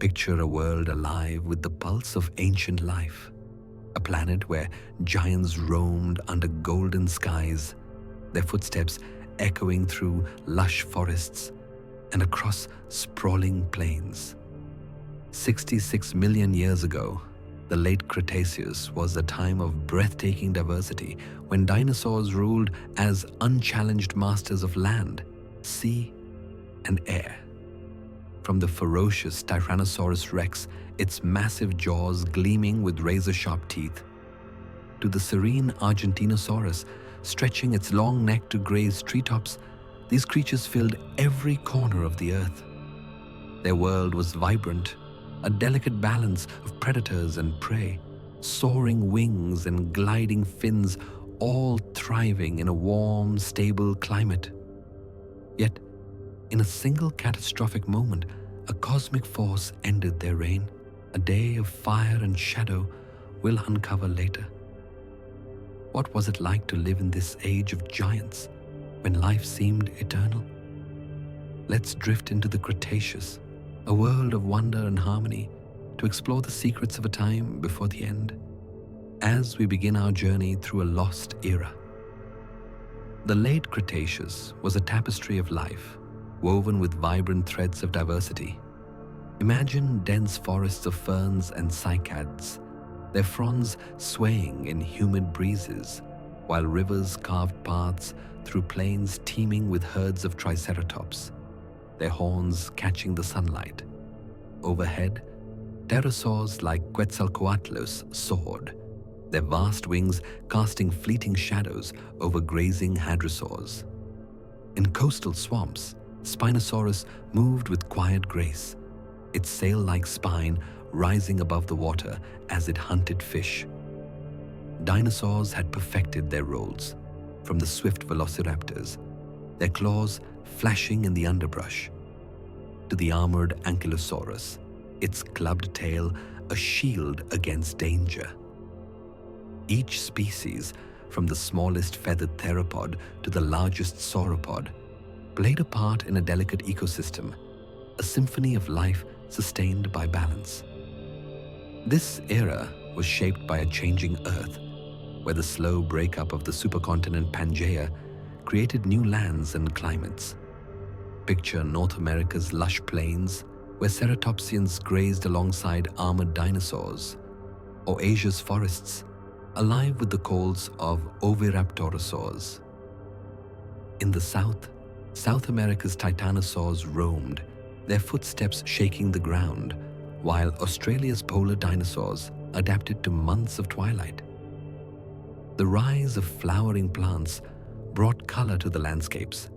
Picture a world alive with the pulse of ancient life, a planet where giants roamed under golden skies, their footsteps echoing through lush forests and across sprawling plains. 66 million years ago, the late Cretaceous was a time of breathtaking diversity when dinosaurs ruled as unchallenged masters of land, sea, and air. From the ferocious Tyrannosaurus rex, its massive jaws gleaming with razor-sharp teeth, to the serene Argentinosaurus stretching its long neck to graze treetops, these creatures filled every corner of the earth. Their world was vibrant, a delicate balance of predators and prey, soaring wings and gliding fins, all thriving in a warm, stable climate. Yet, in a single catastrophic moment, a cosmic force ended their reign. A day of fire and shadow we'll uncover later. What was it like to live in this age of giants, when life seemed eternal? Let's drift into the Cretaceous, a world of wonder and harmony, to explore the secrets of a time before the end, as we begin our journey through a lost era. The late Cretaceous was a tapestry of life, woven with vibrant threads of diversity. Imagine dense forests of ferns and cycads, their fronds swaying in humid breezes, while rivers carved paths through plains teeming with herds of triceratops, their horns catching the sunlight. Overhead, pterosaurs like Quetzalcoatlus soared, their vast wings casting fleeting shadows over grazing hadrosaurs. In coastal swamps, Spinosaurus moved with quiet grace, its sail-like spine rising above the water as it hunted fish. Dinosaurs had perfected their roles, from the swift velociraptors, their claws flashing in the underbrush, to the armored Ankylosaurus, its clubbed tail a shield against danger. Each species, from the smallest feathered theropod to the largest sauropod, played a part in a delicate ecosystem, a symphony of life sustained by balance. This era was shaped by a changing Earth, where the slow breakup of the supercontinent Pangaea created new lands and climates. Picture North America's lush plains, where ceratopsians grazed alongside armored dinosaurs, or Asia's forests, alive with the calls of oviraptorosaurs. In the south, South America's titanosaurs roamed, their footsteps shaking the ground, while Australia's polar dinosaurs adapted to months of twilight. The rise of flowering plants brought color to the landscapes,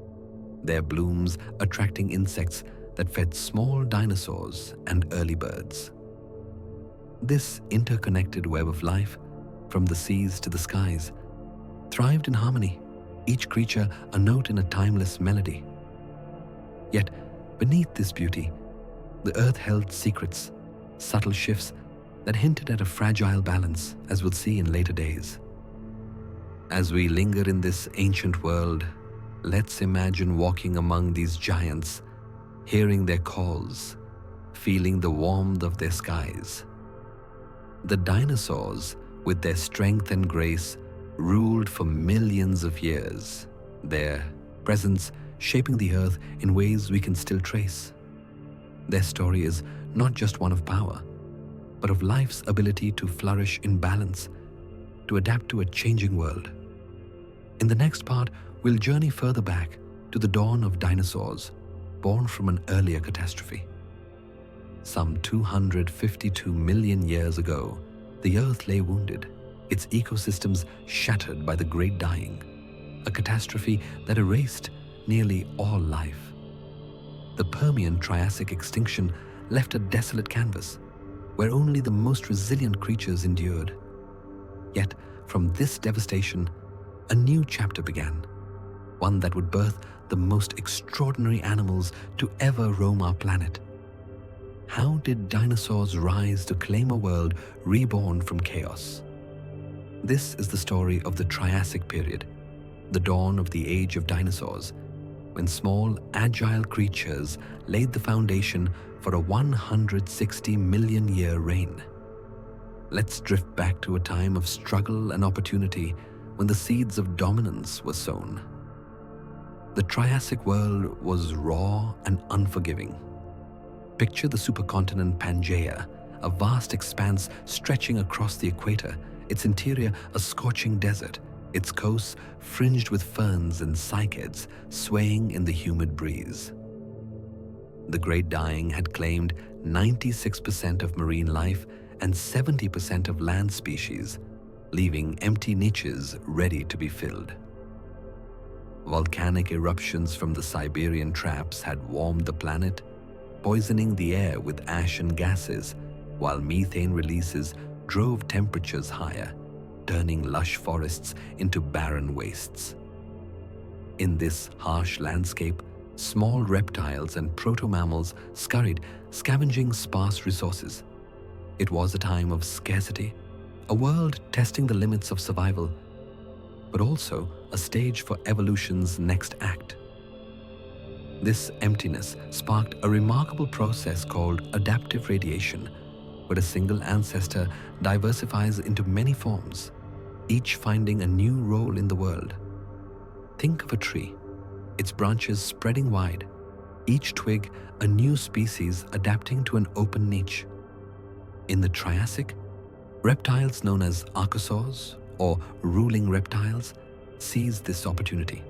their blooms attracting insects that fed small dinosaurs and early birds. This interconnected web of life, from the seas to the skies, thrived in harmony, each creature a note in a timeless melody. Yet, beneath this beauty, the earth held secrets, subtle shifts that hinted at a fragile balance, as we'll see in later days. As we linger in this ancient world, let's imagine walking among these giants, hearing their calls, feeling the warmth of their skies. The dinosaurs, with their strength and grace, ruled for millions of years, their presence shaping the earth in ways we can still trace. Their story is not just one of power, but of life's ability to flourish in balance, to adapt to a changing world. In the next part, we'll journey further back to the dawn of dinosaurs, born from an earlier catastrophe. Some 252 million years ago, the Earth lay wounded, its ecosystems shattered by the Great Dying, a catastrophe that erased nearly all life. The Permian-Triassic extinction left a desolate canvas, where only the most resilient creatures endured. Yet, from this devastation, a new chapter began, one that would birth the most extraordinary animals to ever roam our planet. How did dinosaurs rise to claim a world reborn from chaos? This is the story of the Triassic period, the dawn of the age of dinosaurs, when small, agile creatures laid the foundation for a 160 million year reign. Let's drift back to a time of struggle and opportunity when the seeds of dominance were sown. The Triassic world was raw and unforgiving. Picture the supercontinent Pangaea, a vast expanse stretching across the equator, its interior a scorching desert, its coasts fringed with ferns and cycads swaying in the humid breeze. The Great Dying had claimed 96% of marine life and 70% of land species, leaving empty niches ready to be filled. Volcanic eruptions from the Siberian traps had warmed the planet, poisoning the air with ash and gases, while methane releases drove temperatures higher, turning lush forests into barren wastes. In this harsh landscape, small reptiles and proto-mammals scurried, scavenging sparse resources. It was a time of scarcity, a world testing the limits of survival, but also a stage for evolution's next act. This emptiness sparked a remarkable process called adaptive radiation, where a single ancestor diversifies into many forms, each finding a new role in the world. Think of a tree, its branches spreading wide, each twig a new species adapting to an open niche. In the Triassic, reptiles known as archosaurs, or ruling reptiles, seized this opportunity.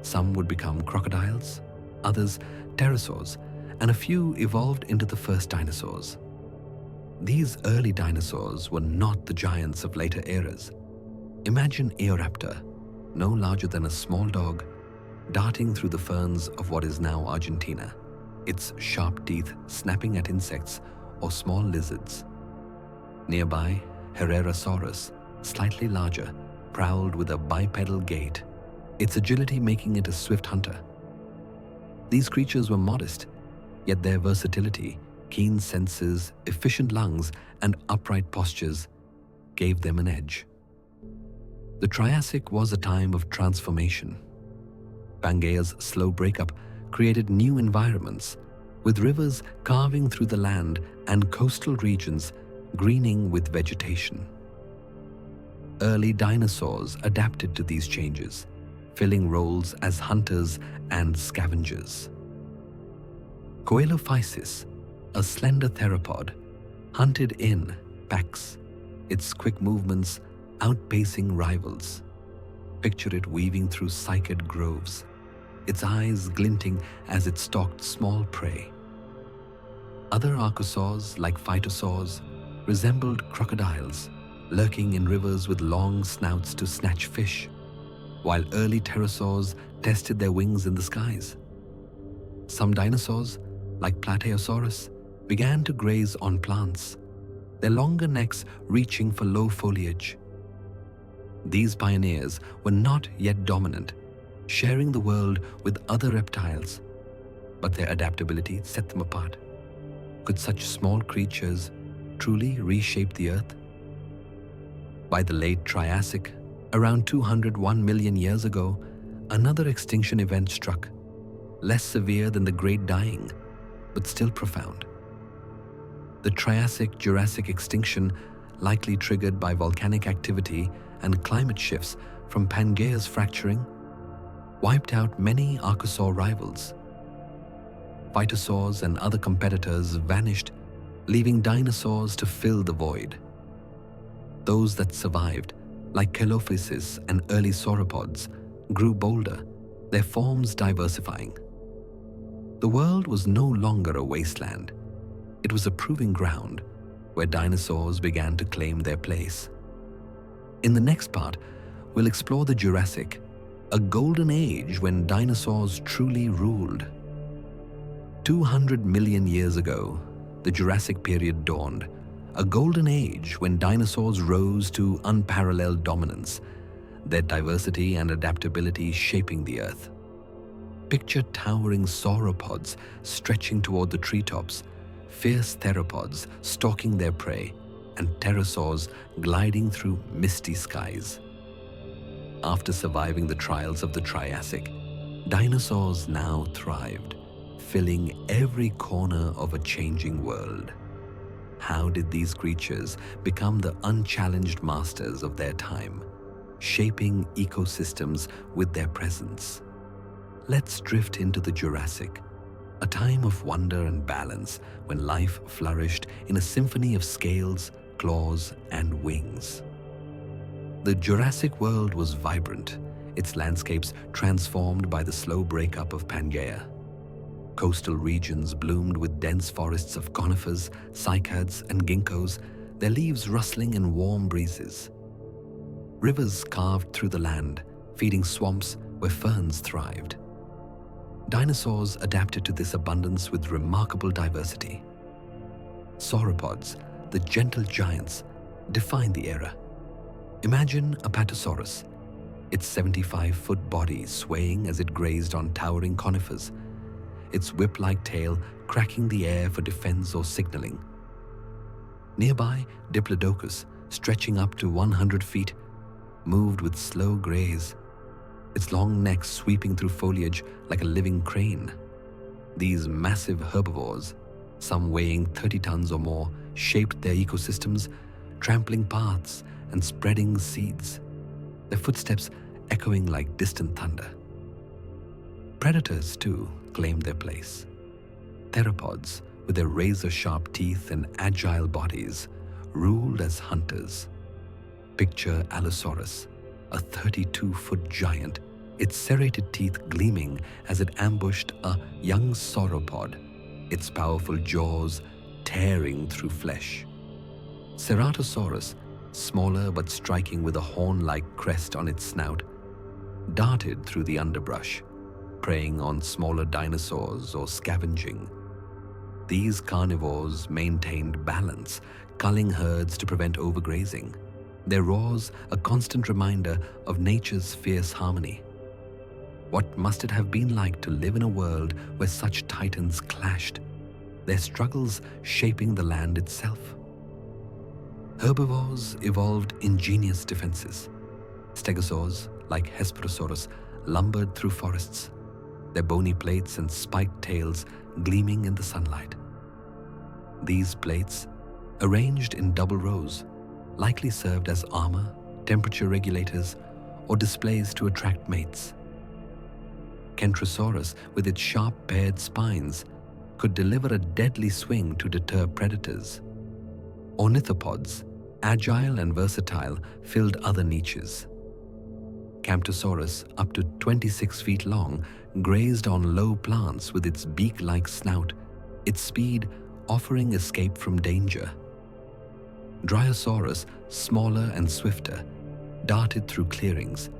Some would become crocodiles, others pterosaurs, and a few evolved into the first dinosaurs. These early dinosaurs were not the giants of later eras. Imagine Eoraptor, no larger than a small dog, darting through the ferns of what is now Argentina, its sharp teeth snapping at insects or small lizards. Nearby, Herrerasaurus, slightly larger, prowled with a bipedal gait, its agility making it a swift hunter. These creatures were modest, yet their versatility, keen senses, efficient lungs, and upright postures gave them an edge. The Triassic was a time of transformation. Pangaea's slow breakup created new environments, with rivers carving through the land and coastal regions greening with vegetation. Early dinosaurs adapted to these changes, filling roles as hunters and scavengers. Coelophysis, a slender theropod, hunted in packs, its quick movements outpacing rivals. Picture it weaving through cycad groves, its eyes glinting as it stalked small prey. Other archosaurs, like phytosaurs, resembled crocodiles, lurking in rivers with long snouts to snatch fish, while early pterosaurs tested their wings in the skies. Some dinosaurs, like Plateosaurus, began to graze on plants, their longer necks reaching for low foliage. These pioneers were not yet dominant, sharing the world with other reptiles, but their adaptability set them apart. Could such small creatures truly reshape the Earth? By the late Triassic, around 201 million years ago, another extinction event struck, less severe than the Great Dying, but still profound. The Triassic-Jurassic extinction, likely triggered by volcanic activity and climate shifts from Pangaea's fracturing, wiped out many archosaur rivals. Phytosaurs and other competitors vanished, leaving dinosaurs to fill the void. Those that survived, like Coelophysis and early sauropods, grew bolder, their forms diversifying. The world was no longer a wasteland. It was a proving ground where dinosaurs began to claim their place. In the next part, we'll explore the Jurassic, a golden age when dinosaurs truly ruled. 200 million years ago, the Jurassic period dawned, a golden age when dinosaurs rose to unparalleled dominance, their diversity and adaptability shaping the Earth. Picture towering sauropods stretching toward the treetops, fierce theropods stalking their prey, and pterosaurs gliding through misty skies. After surviving the trials of the Triassic, dinosaurs now thrived, filling every corner of a changing world. How did these creatures become the unchallenged masters of their time, shaping ecosystems with their presence? Let's drift into the Jurassic, a time of wonder and balance when life flourished in a symphony of scales, claws, and wings. The Jurassic world was vibrant, its landscapes transformed by the slow breakup of Pangaea. Coastal regions bloomed with dense forests of conifers, cycads, and ginkgos, their leaves rustling in warm breezes. Rivers carved through the land, feeding swamps where ferns thrived. Dinosaurs adapted to this abundance with remarkable diversity. Sauropods, the gentle giants, defined the era. Imagine a Apatosaurus, its 75-foot body swaying as it grazed on towering conifers, its whip-like tail cracking the air for defense or signaling. Nearby, Diplodocus, stretching up to 100 feet, moved with slow graze, its long neck sweeping through foliage like a living crane. These massive herbivores, some weighing 30 tons or more, shaped their ecosystems, trampling paths and spreading seeds, their footsteps echoing like distant thunder. Predators, too, claimed their place. Theropods, with their razor-sharp teeth and agile bodies, ruled as hunters. Picture Allosaurus, a 32-foot giant, its serrated teeth gleaming as it ambushed a young sauropod, its powerful jaws tearing through flesh. Ceratosaurus, smaller but striking with a horn-like crest on its snout, darted through the underbrush, preying on smaller dinosaurs or scavenging. These carnivores maintained balance, culling herds to prevent overgrazing, their roars a constant reminder of nature's fierce harmony. What must it have been like to live in a world where such titans clashed, their struggles shaping the land itself? Herbivores evolved ingenious defenses. Stegosaurs, like Hesperosaurus, lumbered through forests, their bony plates and spiked tails gleaming in the sunlight. These plates, arranged in double rows, likely served as armor, temperature regulators, or displays to attract mates. Kentrosaurus, with its sharp paired spines, could deliver a deadly swing to deter predators. Ornithopods, agile and versatile, filled other niches. Camptosaurus, up to 26 feet long, grazed on low plants with its beak-like snout, its speed offering escape from danger. Dryosaurus, smaller and swifter, darted through clearings,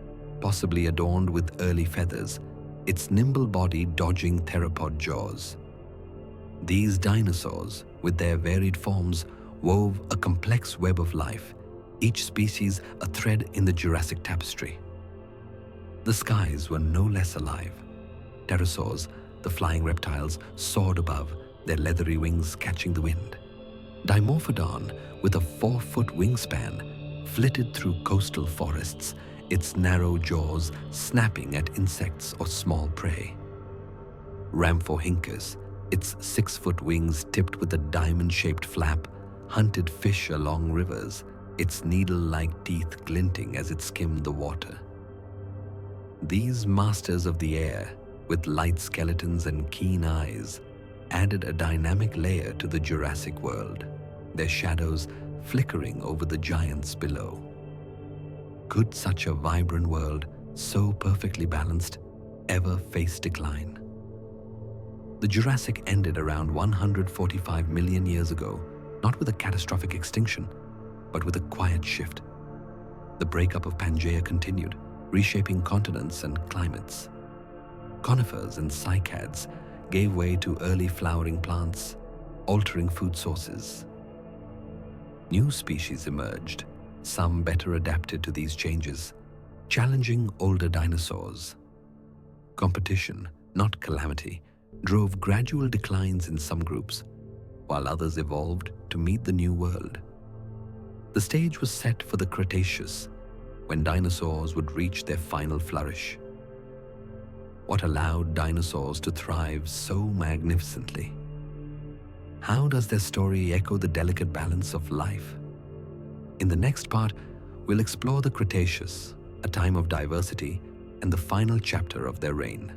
possibly adorned with early feathers, its nimble body dodging theropod jaws. These dinosaurs, with their varied forms, wove a complex web of life, each species a thread in the Jurassic tapestry. The skies were no less alive. Pterosaurs, the flying reptiles, soared above, their leathery wings catching the wind. Dimorphodon, with a 4-foot wingspan, flitted through coastal forests, its narrow jaws snapping at insects or small prey. Rhamphorhynchus, its 6-foot wings tipped with a diamond-shaped flap, hunted fish along rivers, its needle-like teeth glinting as it skimmed the water. These masters of the air, with light skeletons and keen eyes, added a dynamic layer to the Jurassic world, their shadows flickering over the giants below. Could such a vibrant world, so perfectly balanced, ever face decline? The Jurassic ended around 145 million years ago, not with a catastrophic extinction, but with a quiet shift. The breakup of Pangaea continued, reshaping continents and climates. Conifers and cycads gave way to early flowering plants, altering food sources. New species emerged, some better adapted to these changes, challenging older dinosaurs. Competition, not calamity, drove gradual declines in some groups, while others evolved to meet the new world. The stage was set for the Cretaceous, when dinosaurs would reach their final flourish. What allowed dinosaurs to thrive so magnificently? How does their story echo the delicate balance of life? In the next part, we'll explore the Cretaceous, a time of diversity, and the final chapter of their reign.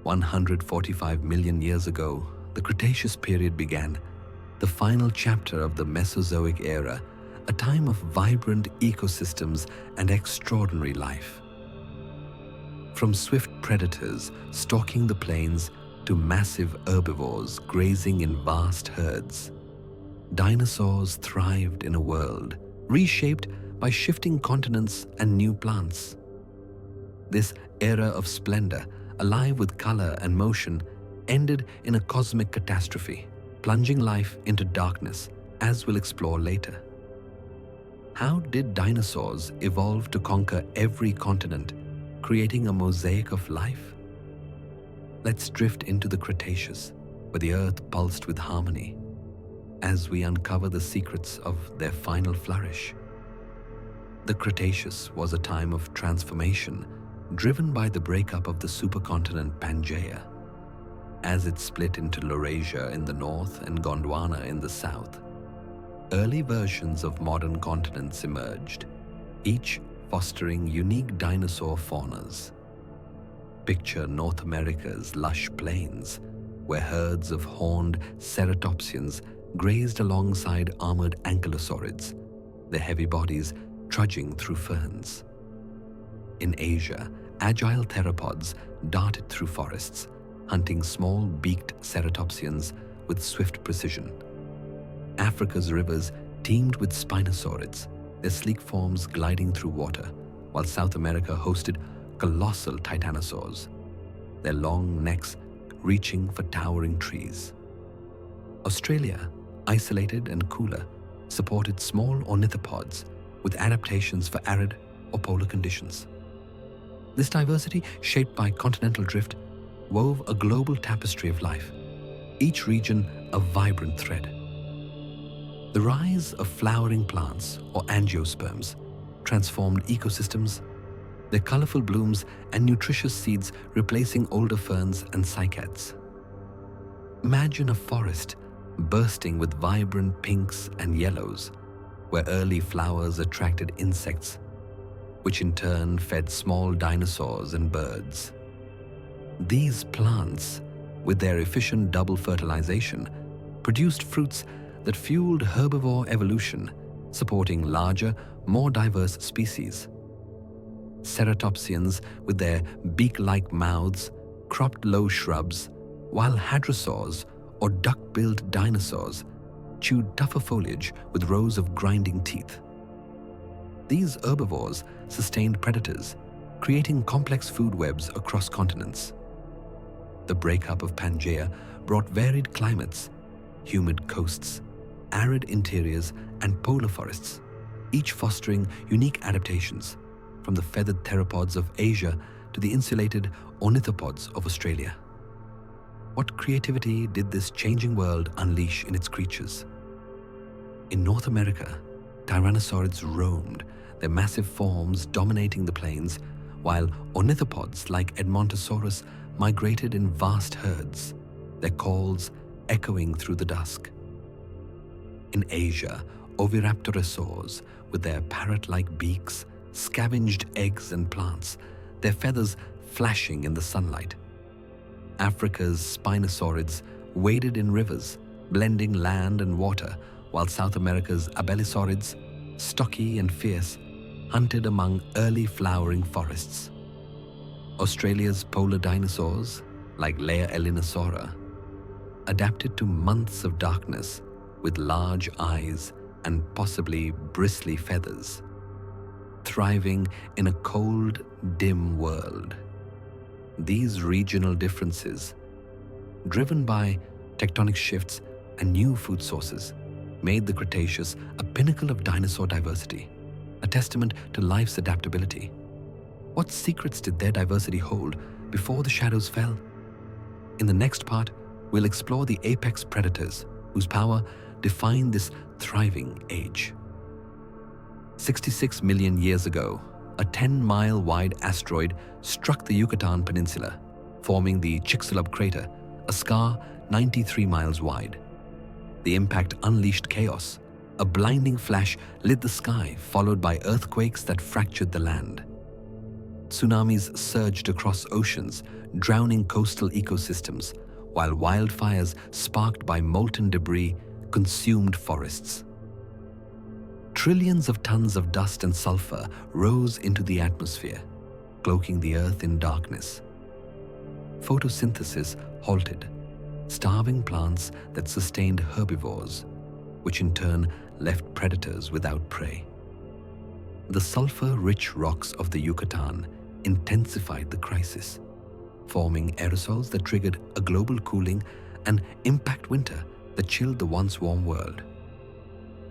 145 million years ago, the Cretaceous period began, the final chapter of the Mesozoic era, a time of vibrant ecosystems and extraordinary life. From swift predators stalking the plains to massive herbivores grazing in vast herds, dinosaurs thrived in a world reshaped by shifting continents and new plants. This era of splendor, alive with color and motion, ended in a cosmic catastrophe, plunging life into darkness, as we'll explore later. How did dinosaurs evolve to conquer every continent, creating a mosaic of life? Let's drift into the Cretaceous, where the Earth pulsed with harmony, as we uncover the secrets of their final flourish. The Cretaceous was a time of transformation, driven by the breakup of the supercontinent Pangaea, as it split into Laurasia in the north and Gondwana in the south. Early versions of modern continents emerged, each fostering unique dinosaur faunas. Picture North America's lush plains, where herds of horned ceratopsians grazed alongside armored ankylosaurids, their heavy bodies trudging through ferns. In Asia, agile theropods darted through forests, hunting small beaked ceratopsians with swift precision. Africa's rivers teemed with spinosaurids, their sleek forms gliding through water, while South America hosted colossal titanosaurs, their long necks reaching for towering trees. Australia, isolated and cooler, supported small ornithopods with adaptations for arid or polar conditions. This diversity, shaped by continental drift, wove a global tapestry of life, each region a vibrant thread. The rise of flowering plants, or angiosperms, transformed ecosystems, their colorful blooms and nutritious seeds replacing older ferns and cycads. Imagine a forest bursting with vibrant pinks and yellows, where early flowers attracted insects, which in turn fed small dinosaurs and birds. These plants, with their efficient double fertilization, produced fruits that fueled herbivore evolution, supporting larger, more diverse species. Ceratopsians, with their beak-like mouths, cropped low shrubs, while hadrosaurs, or duck-billed dinosaurs, chewed tougher foliage with rows of grinding teeth. These herbivores sustained predators, creating complex food webs across continents. The breakup of Pangaea brought varied climates, humid coasts, arid interiors, and polar forests, each fostering unique adaptations, from the feathered theropods of Asia to the insulated ornithopods of Australia. What creativity did this changing world unleash in its creatures? In North America, tyrannosaurids roamed, their massive forms dominating the plains, while ornithopods like Edmontosaurus migrated in vast herds, their calls echoing through the dusk. In Asia, oviraptorosaurs, with their parrot-like beaks, scavenged eggs and plants, their feathers flashing in the sunlight. Africa's spinosaurids waded in rivers, blending land and water, while South America's abelisaurids, stocky and fierce, hunted among early flowering forests. Australia's polar dinosaurs, like Laeorellinosaura, adapted to months of darkness with large eyes and possibly bristly feathers, thriving in a cold, dim world. These regional differences, driven by tectonic shifts and new food sources, made the Cretaceous a pinnacle of dinosaur diversity, a testament to life's adaptability. What secrets did their diversity hold before the shadows fell? In the next part, we'll explore the apex predators whose power defined this thriving age. 66 million years ago, a 10-mile-wide asteroid struck the Yucatan Peninsula, forming the Chicxulub crater, a scar 93 miles wide. The impact unleashed chaos. A blinding flash lit the sky, followed by earthquakes that fractured the land. Tsunamis surged across oceans, drowning coastal ecosystems, while wildfires sparked by molten debris consumed forests. Trillions of tons of dust and sulfur rose into the atmosphere, cloaking the earth in darkness. Photosynthesis halted, starving plants that sustained herbivores, which in turn left predators without prey. The sulfur-rich rocks of the Yucatan intensified the crisis, forming aerosols that triggered a global cooling and impact winter that chilled the once warm world.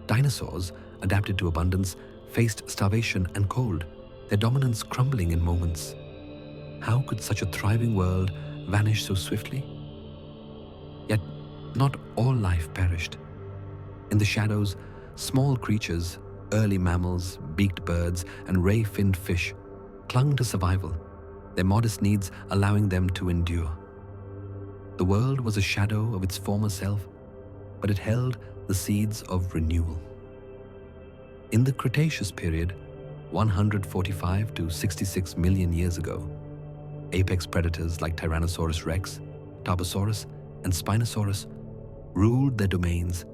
Dinosaurs, adapted to abundance, faced starvation and cold, their dominance crumbling in moments. How could such a thriving world vanish so swiftly? Yet, not all life perished. In the shadows, small creatures, early mammals, beaked birds, and ray-finned fish clung to survival, their modest needs allowing them to endure. The world was a shadow of its former self, but it held the seeds of renewal. In the Cretaceous period, 145 to 66 million years ago, apex predators like Tyrannosaurus rex, Tarbosaurus, and Spinosaurus ruled their domains,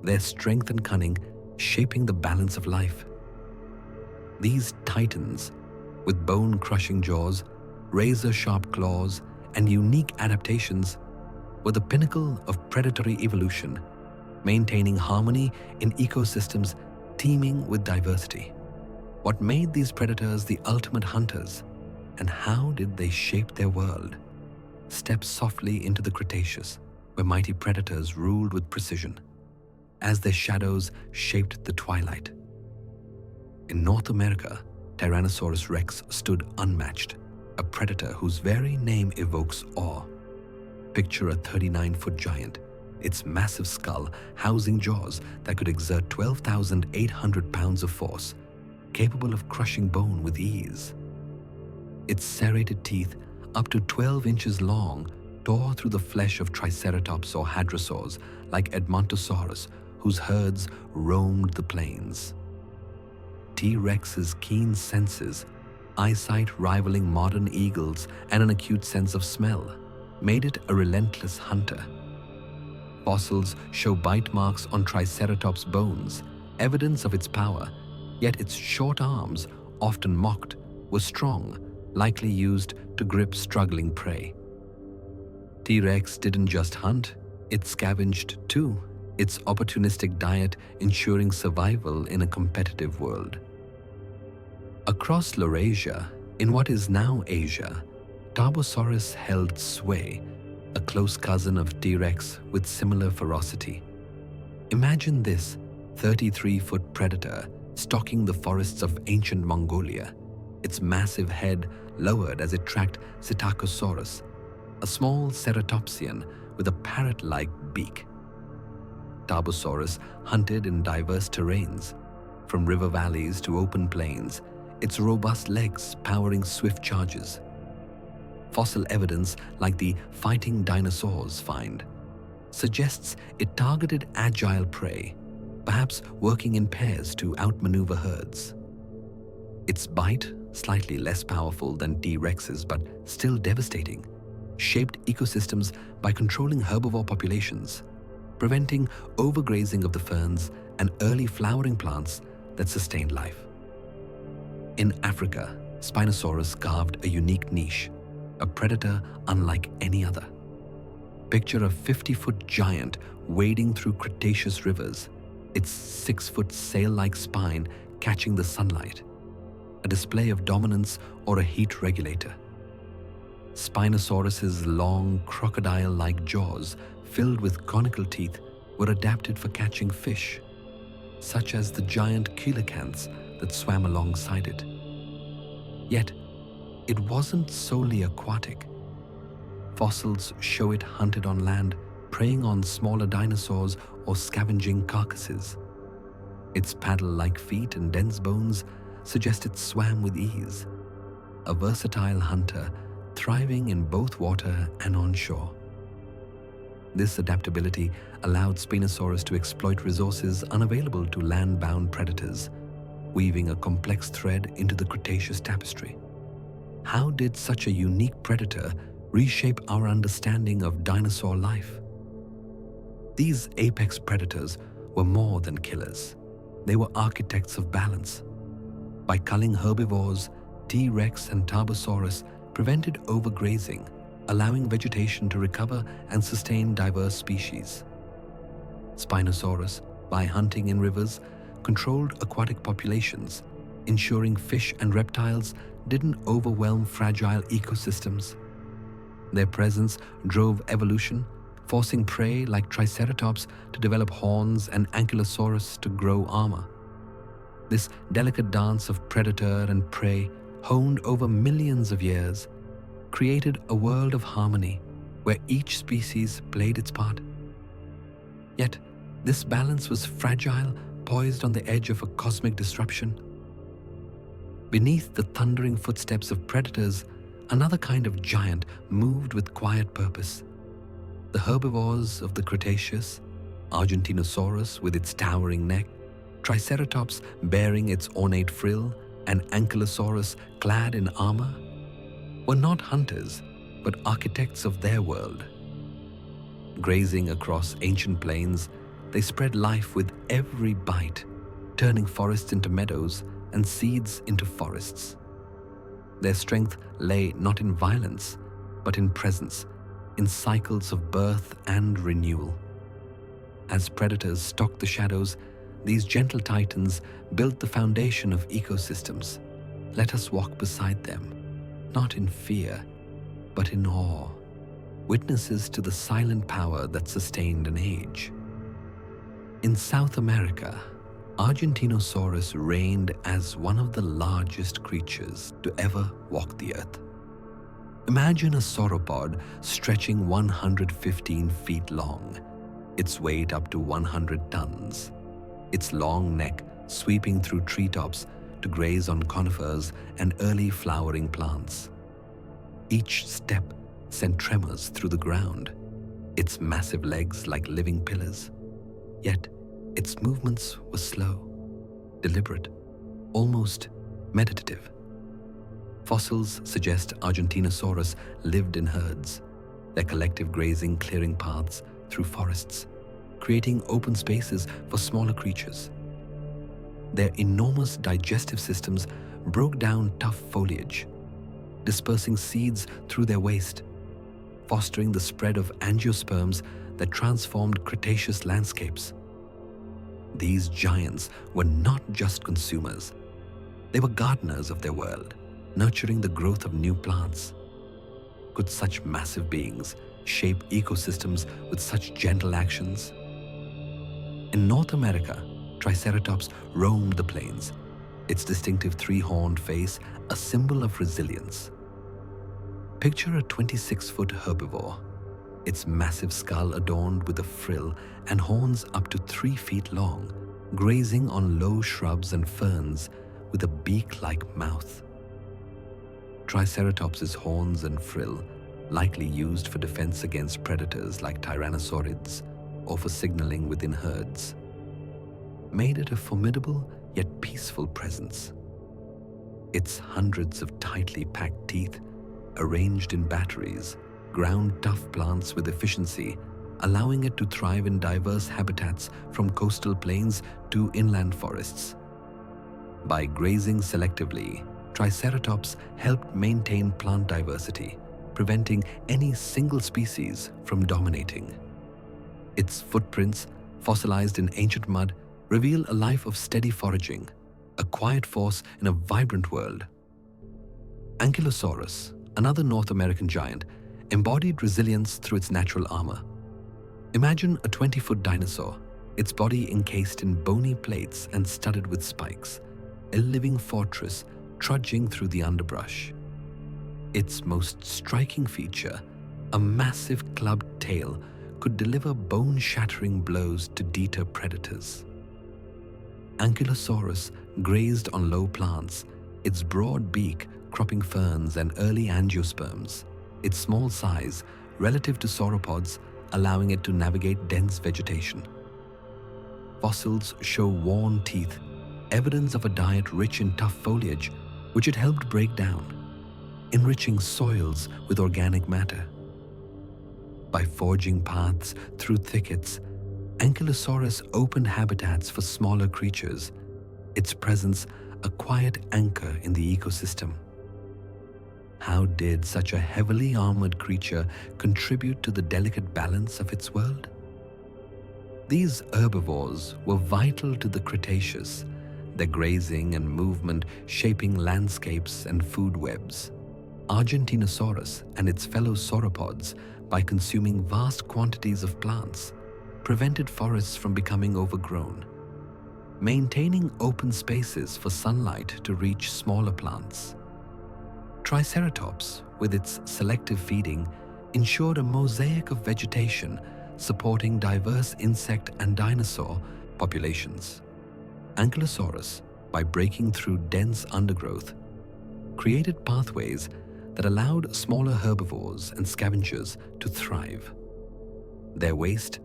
their strength and cunning shaping the balance of life. These titans, with bone-crushing jaws, razor-sharp claws, and unique adaptations, were the pinnacle of predatory evolution, maintaining harmony in ecosystems teeming with diversity. What made these predators the ultimate hunters, and how did they shape their world? Step softly into the Cretaceous, where mighty predators ruled with precision, as their shadows shaped the twilight. In North America, Tyrannosaurus rex stood unmatched, a predator whose very name evokes awe. Picture a 39-foot giant, its massive skull housing jaws that could exert 12,800 pounds of force, capable of crushing bone with ease. Its serrated teeth, up to 12 inches long, tore through the flesh of Triceratops or hadrosaurs like Edmontosaurus, whose herds roamed the plains. T-Rex's keen senses, eyesight rivaling modern eagles and an acute sense of smell, made it a relentless hunter. Fossils show bite marks on Triceratops' bones, evidence of its power, yet its short arms, often mocked, were strong, likely used to grip struggling prey. T-Rex didn't just hunt, it scavenged too, its opportunistic diet ensuring survival in a competitive world. Across Laurasia, in what is now Asia, Tarbosaurus held sway, a close cousin of T-Rex with similar ferocity. Imagine this 33-foot predator stalking the forests of ancient Mongolia, its massive head lowered as it tracked Psittacosaurus, a small ceratopsian with a parrot-like beak. Tarbosaurus hunted in diverse terrains, from river valleys to open plains, its robust legs powering swift charges. Fossil evidence, like the fighting dinosaurs find, suggests it targeted agile prey, perhaps working in pairs to outmaneuver herds. Its bite, slightly less powerful than T-Rex's but still devastating, shaped ecosystems by controlling herbivore populations, preventing overgrazing of the ferns and early flowering plants that sustained life. In Africa, Spinosaurus carved a unique niche, a predator unlike any other. Picture a 50-foot giant wading through Cretaceous rivers, its 6-foot sail-like spine catching the sunlight, a display of dominance or a heat regulator. Spinosaurus's long, crocodile-like jaws, filled with conical teeth, were adapted for catching fish, such as the giant coelacanths that swam alongside it. Yet, it wasn't solely aquatic. Fossils show it hunted on land, preying on smaller dinosaurs or scavenging carcasses. Its paddle-like feet and dense bones suggest it swam with ease, a versatile hunter thriving in both water and on shore. This adaptability allowed Spinosaurus to exploit resources unavailable to land-bound predators, weaving a complex thread into the Cretaceous tapestry. How did such a unique predator reshape our understanding of dinosaur life? These apex predators were more than killers. They were architects of balance. By culling herbivores, T-Rex and Tarbosaurus prevented overgrazing, allowing vegetation to recover and sustain diverse species. Spinosaurus, by hunting in rivers, controlled aquatic populations, ensuring fish and reptiles didn't overwhelm fragile ecosystems. Their presence drove evolution, forcing prey like Triceratops to develop horns and Ankylosaurus to grow armor. This delicate dance of predator and prey, honed over millions of years, created a world of harmony where each species played its part. Yet, this balance was fragile, poised on the edge of a cosmic disruption. Beneath the thundering footsteps of predators, another kind of giant moved with quiet purpose. The herbivores of the Cretaceous, Argentinosaurus with its towering neck, Triceratops bearing its ornate frill, and Ankylosaurus clad in armor, were not hunters, but architects of their world. Grazing across ancient plains, they spread life with every bite, turning forests into meadows and seeds into forests. Their strength lay not in violence, but in presence, in cycles of birth and renewal. As predators stalked the shadows, these gentle titans built the foundation of ecosystems. Let us walk beside them, not in fear, but in awe, witnesses to the silent power that sustained an age. In South America, Argentinosaurus reigned as one of the largest creatures to ever walk the earth. Imagine a sauropod stretching 115 feet long, its weight up to 100 tons, its long neck sweeping through treetops to graze on conifers and early flowering plants. Each step sent tremors through the ground, its massive legs like living pillars. Yet, its movements were slow, deliberate, almost meditative. Fossils suggest Argentinosaurus lived in herds, their collective grazing clearing paths through forests, creating open spaces for smaller creatures. Their enormous digestive systems broke down tough foliage, dispersing seeds through their waste, fostering the spread of angiosperms that transformed Cretaceous landscapes. These giants were not just consumers. They were gardeners of their world, nurturing the growth of new plants. Could such massive beings shape ecosystems with such gentle actions? In North America, Triceratops roamed the plains, its distinctive three-horned face a symbol of resilience. Picture a 26-foot herbivore, its massive skull adorned with a frill and horns up to 3 feet long, grazing on low shrubs and ferns with a beak-like mouth. Triceratops's horns and frill, likely used for defense against predators like tyrannosaurids or for signaling within herds, made it a formidable yet peaceful presence. Its hundreds of tightly packed teeth, arranged in batteries, ground tough plants with efficiency, allowing it to thrive in diverse habitats from coastal plains to inland forests. By grazing selectively, Triceratops helped maintain plant diversity, preventing any single species from dominating. Its footprints, fossilized in ancient mud, reveal a life of steady foraging, a quiet force in a vibrant world. Ankylosaurus, another North American giant, embodied resilience through its natural armor. Imagine a 20-foot dinosaur, its body encased in bony plates and studded with spikes, a living fortress trudging through the underbrush. Its most striking feature, a massive clubbed tail, could deliver bone-shattering blows to deter predators. Ankylosaurus grazed on low plants, its broad beak cropping ferns and early angiosperms, its small size relative to sauropods allowing it to navigate dense vegetation. Fossils show worn teeth, evidence of a diet rich in tough foliage which it helped break down, enriching soils with organic matter. By forging paths through thickets, Ankylosaurus opened habitats for smaller creatures, its presence a quiet anchor in the ecosystem. How did such a heavily armored creature contribute to the delicate balance of its world? These herbivores were vital to the Cretaceous, their grazing and movement shaping landscapes and food webs. Argentinosaurus and its fellow sauropods, by consuming vast quantities of plants, prevented forests from becoming overgrown, maintaining open spaces for sunlight to reach smaller plants. Triceratops, with its selective feeding, ensured a mosaic of vegetation supporting diverse insect and dinosaur populations. Ankylosaurus, by breaking through dense undergrowth, created pathways that allowed smaller herbivores and scavengers to thrive. Their waste,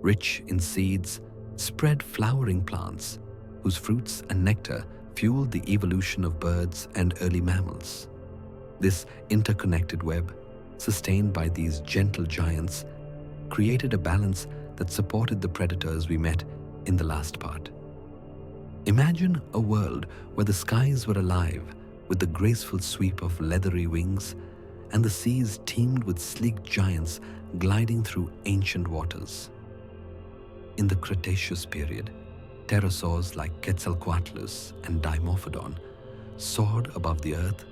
rich in seeds, spread flowering plants whose fruits and nectar fueled the evolution of birds and early mammals. This interconnected web, sustained by these gentle giants, created a balance that supported the predators we met in the last part. Imagine a world where the skies were alive with the graceful sweep of leathery wings and the seas teemed with sleek giants gliding through ancient waters. In the Cretaceous period, pterosaurs like Quetzalcoatlus and Dimorphodon soared above the earth,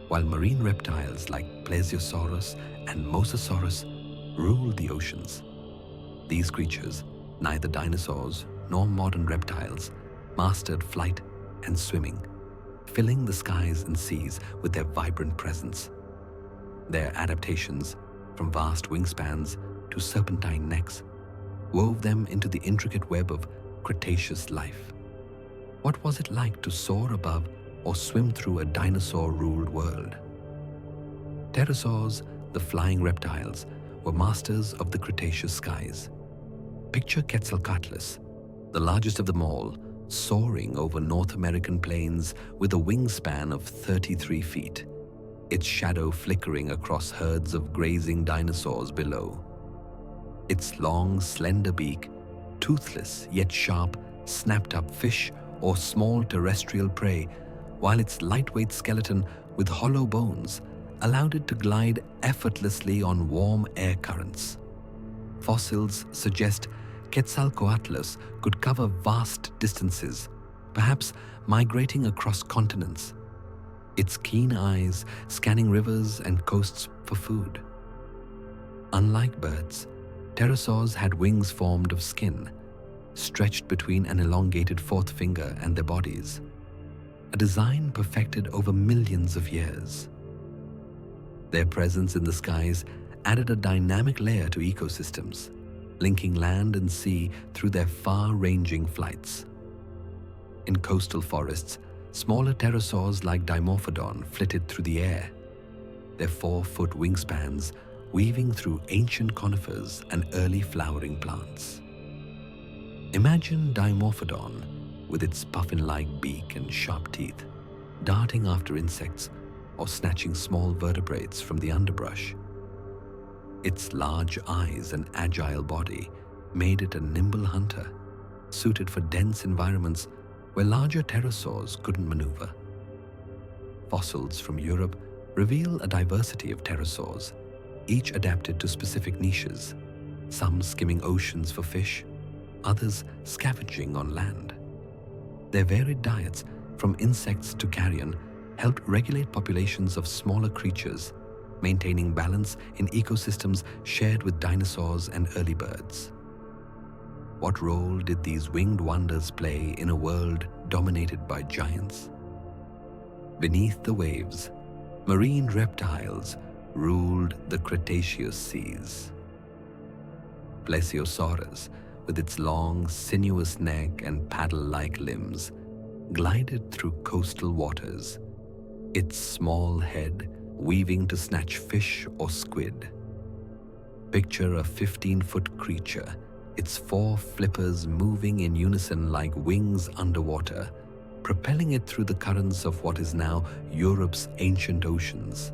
while marine reptiles like Plesiosaurus and Mosasaurus ruled the oceans. These creatures, neither dinosaurs nor modern reptiles, mastered flight and swimming, filling the skies and seas with their vibrant presence. Their adaptations, from vast wingspans to serpentine necks, wove them into the intricate web of Cretaceous life. What was it like to soar above or swim through a dinosaur-ruled world? Pterosaurs, the flying reptiles, were masters of the Cretaceous skies. Picture Quetzalcoatlus, the largest of them all, soaring over North American plains with a wingspan of 33 feet, its shadow flickering across herds of grazing dinosaurs below. Its long, slender beak, toothless yet sharp, snapped up fish or small terrestrial prey, while its lightweight skeleton with hollow bones allowed it to glide effortlessly on warm air currents. Fossils suggest Quetzalcoatlus could cover vast distances, perhaps migrating across continents, its keen eyes scanning rivers and coasts for food. Unlike birds, pterosaurs had wings formed of skin, stretched between an elongated fourth finger and their bodies, a design perfected over millions of years. Their presence in the skies added a dynamic layer to ecosystems, linking land and sea through their far-ranging flights. In coastal forests, smaller pterosaurs like Dimorphodon flitted through the air, their 4-foot wingspans weaving through ancient conifers and early flowering plants. Imagine Dimorphodon with its puffin-like beak and sharp teeth, darting after insects or snatching small vertebrates from the underbrush. Its large eyes and agile body made it a nimble hunter, suited for dense environments where larger pterosaurs couldn't maneuver. Fossils from Europe reveal a diversity of pterosaurs, each adapted to specific niches, some skimming oceans for fish, others scavenging on land. Their varied diets, from insects to carrion, helped regulate populations of smaller creatures, maintaining balance in ecosystems shared with dinosaurs and early birds. What role did these winged wonders play in a world dominated by giants? Beneath the waves, marine reptiles ruled the Cretaceous seas. Plesiosaurus, with its long, sinuous neck and paddle-like limbs, glided through coastal waters, its small head weaving to snatch fish or squid. Picture a 15-foot creature, its four flippers moving in unison like wings underwater, propelling it through the currents of what is now Europe's ancient oceans.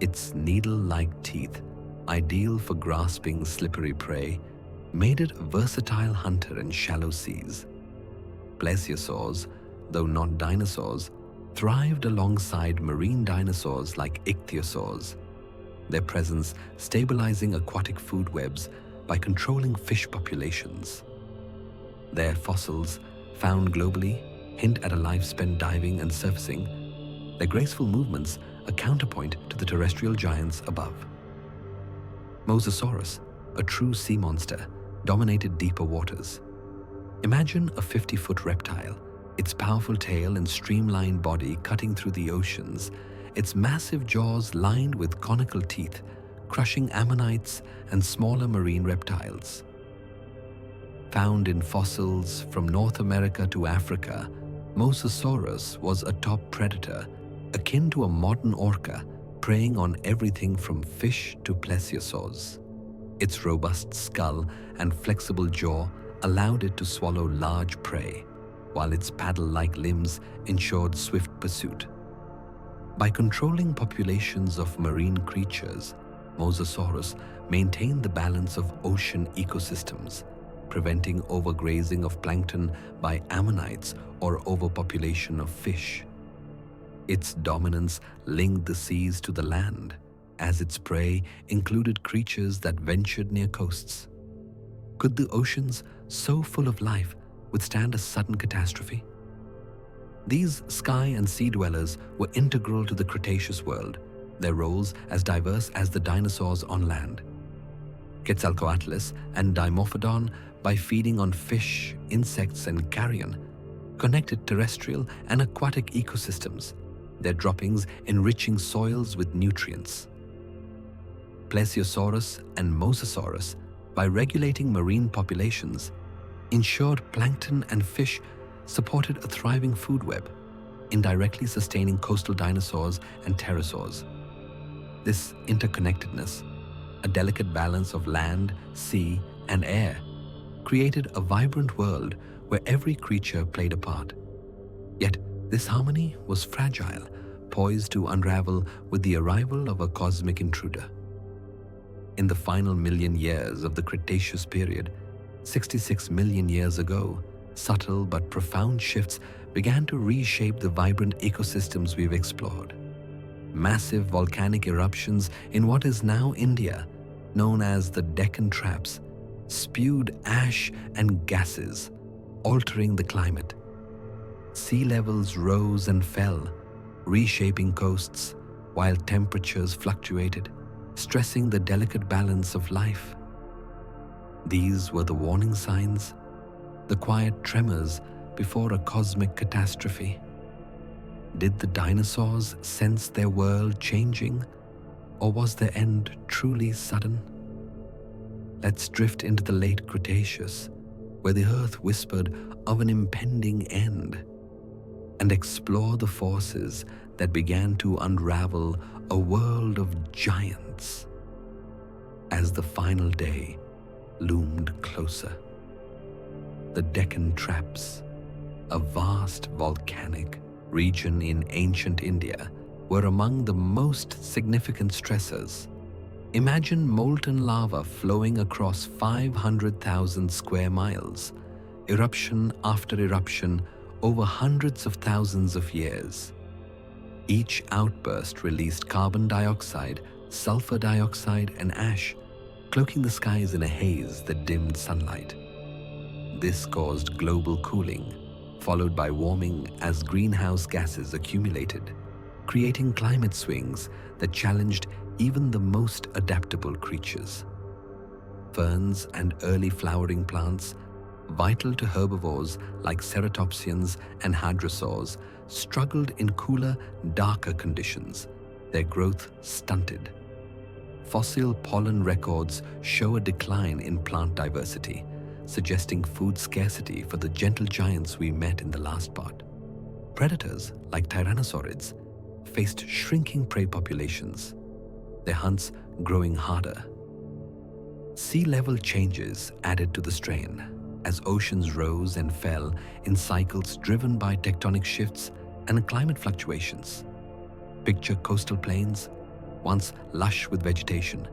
Its needle-like teeth, ideal for grasping slippery prey, made it a versatile hunter in shallow seas. Plesiosaurs, though not dinosaurs, thrived alongside marine dinosaurs like ichthyosaurs, their presence stabilizing aquatic food webs by controlling fish populations. Their fossils, found globally, hint at a life spent diving and surfacing, their graceful movements a counterpoint to the terrestrial giants above. Mosasaurus, a true sea monster, dominated deeper waters. Imagine a 50-foot reptile, its powerful tail and streamlined body cutting through the oceans, its massive jaws lined with conical teeth, crushing ammonites and smaller marine reptiles. Found in fossils from North America to Africa, Mosasaurus was a top predator, akin to a modern orca, preying on everything from fish to plesiosaurs. Its robust skull and flexible jaw allowed it to swallow large prey, while its paddle-like limbs ensured swift pursuit. By controlling populations of marine creatures, Mosasaurus maintained the balance of ocean ecosystems, preventing overgrazing of plankton by ammonites or overpopulation of fish. Its dominance linked the seas to the land, as its prey included creatures that ventured near coasts. Could the oceans, so full of life, withstand a sudden catastrophe? These sky and sea dwellers were integral to the Cretaceous world, their roles as diverse as the dinosaurs on land. Quetzalcoatlus and Dimorphodon, by feeding on fish, insects, and carrion, connected terrestrial and aquatic ecosystems, their droppings enriching soils with nutrients. Plesiosaurus and Mosasaurus, by regulating marine populations, ensured plankton and fish supported a thriving food web, indirectly sustaining coastal dinosaurs and pterosaurs. This interconnectedness, a delicate balance of land, sea, and air, created a vibrant world where every creature played a part. Yet this harmony was fragile, poised to unravel with the arrival of a cosmic intruder. In the final million years of the Cretaceous period, 66 million years ago, subtle but profound shifts began to reshape the vibrant ecosystems we've explored. Massive volcanic eruptions in what is now India, known as the Deccan Traps, spewed ash and gases, altering the climate. Sea levels rose and fell, reshaping coasts, while temperatures fluctuated, stressing the delicate balance of life. These were the warning signs, the quiet tremors before a cosmic catastrophe. Did the dinosaurs sense their world changing, or was their end truly sudden? Let's drift into the late Cretaceous, where the Earth whispered of an impending end, and explore the forces that began to unravel a world of giants as the final day loomed closer. The Deccan Traps, a vast volcanic region in ancient India, were among the most significant stressors. Imagine molten lava flowing across 500,000 square miles, eruption after eruption over hundreds of thousands of years. Each outburst released carbon dioxide, sulfur dioxide, and ash, cloaking the skies in a haze that dimmed sunlight. This caused global cooling, followed by warming as greenhouse gases accumulated, creating climate swings that challenged even the most adaptable creatures. Ferns and early flowering plants, vital to herbivores like ceratopsians and hadrosaurs, struggled in cooler, darker conditions, their growth stunted. Fossil pollen records show a decline in plant diversity, suggesting food scarcity for the gentle giants we met in the last part. Predators, like tyrannosaurids, faced shrinking prey populations, their hunts growing harder. Sea level changes added to the strain as oceans rose and fell in cycles driven by tectonic shifts and climate fluctuations. Picture coastal plains, once lush with vegetation,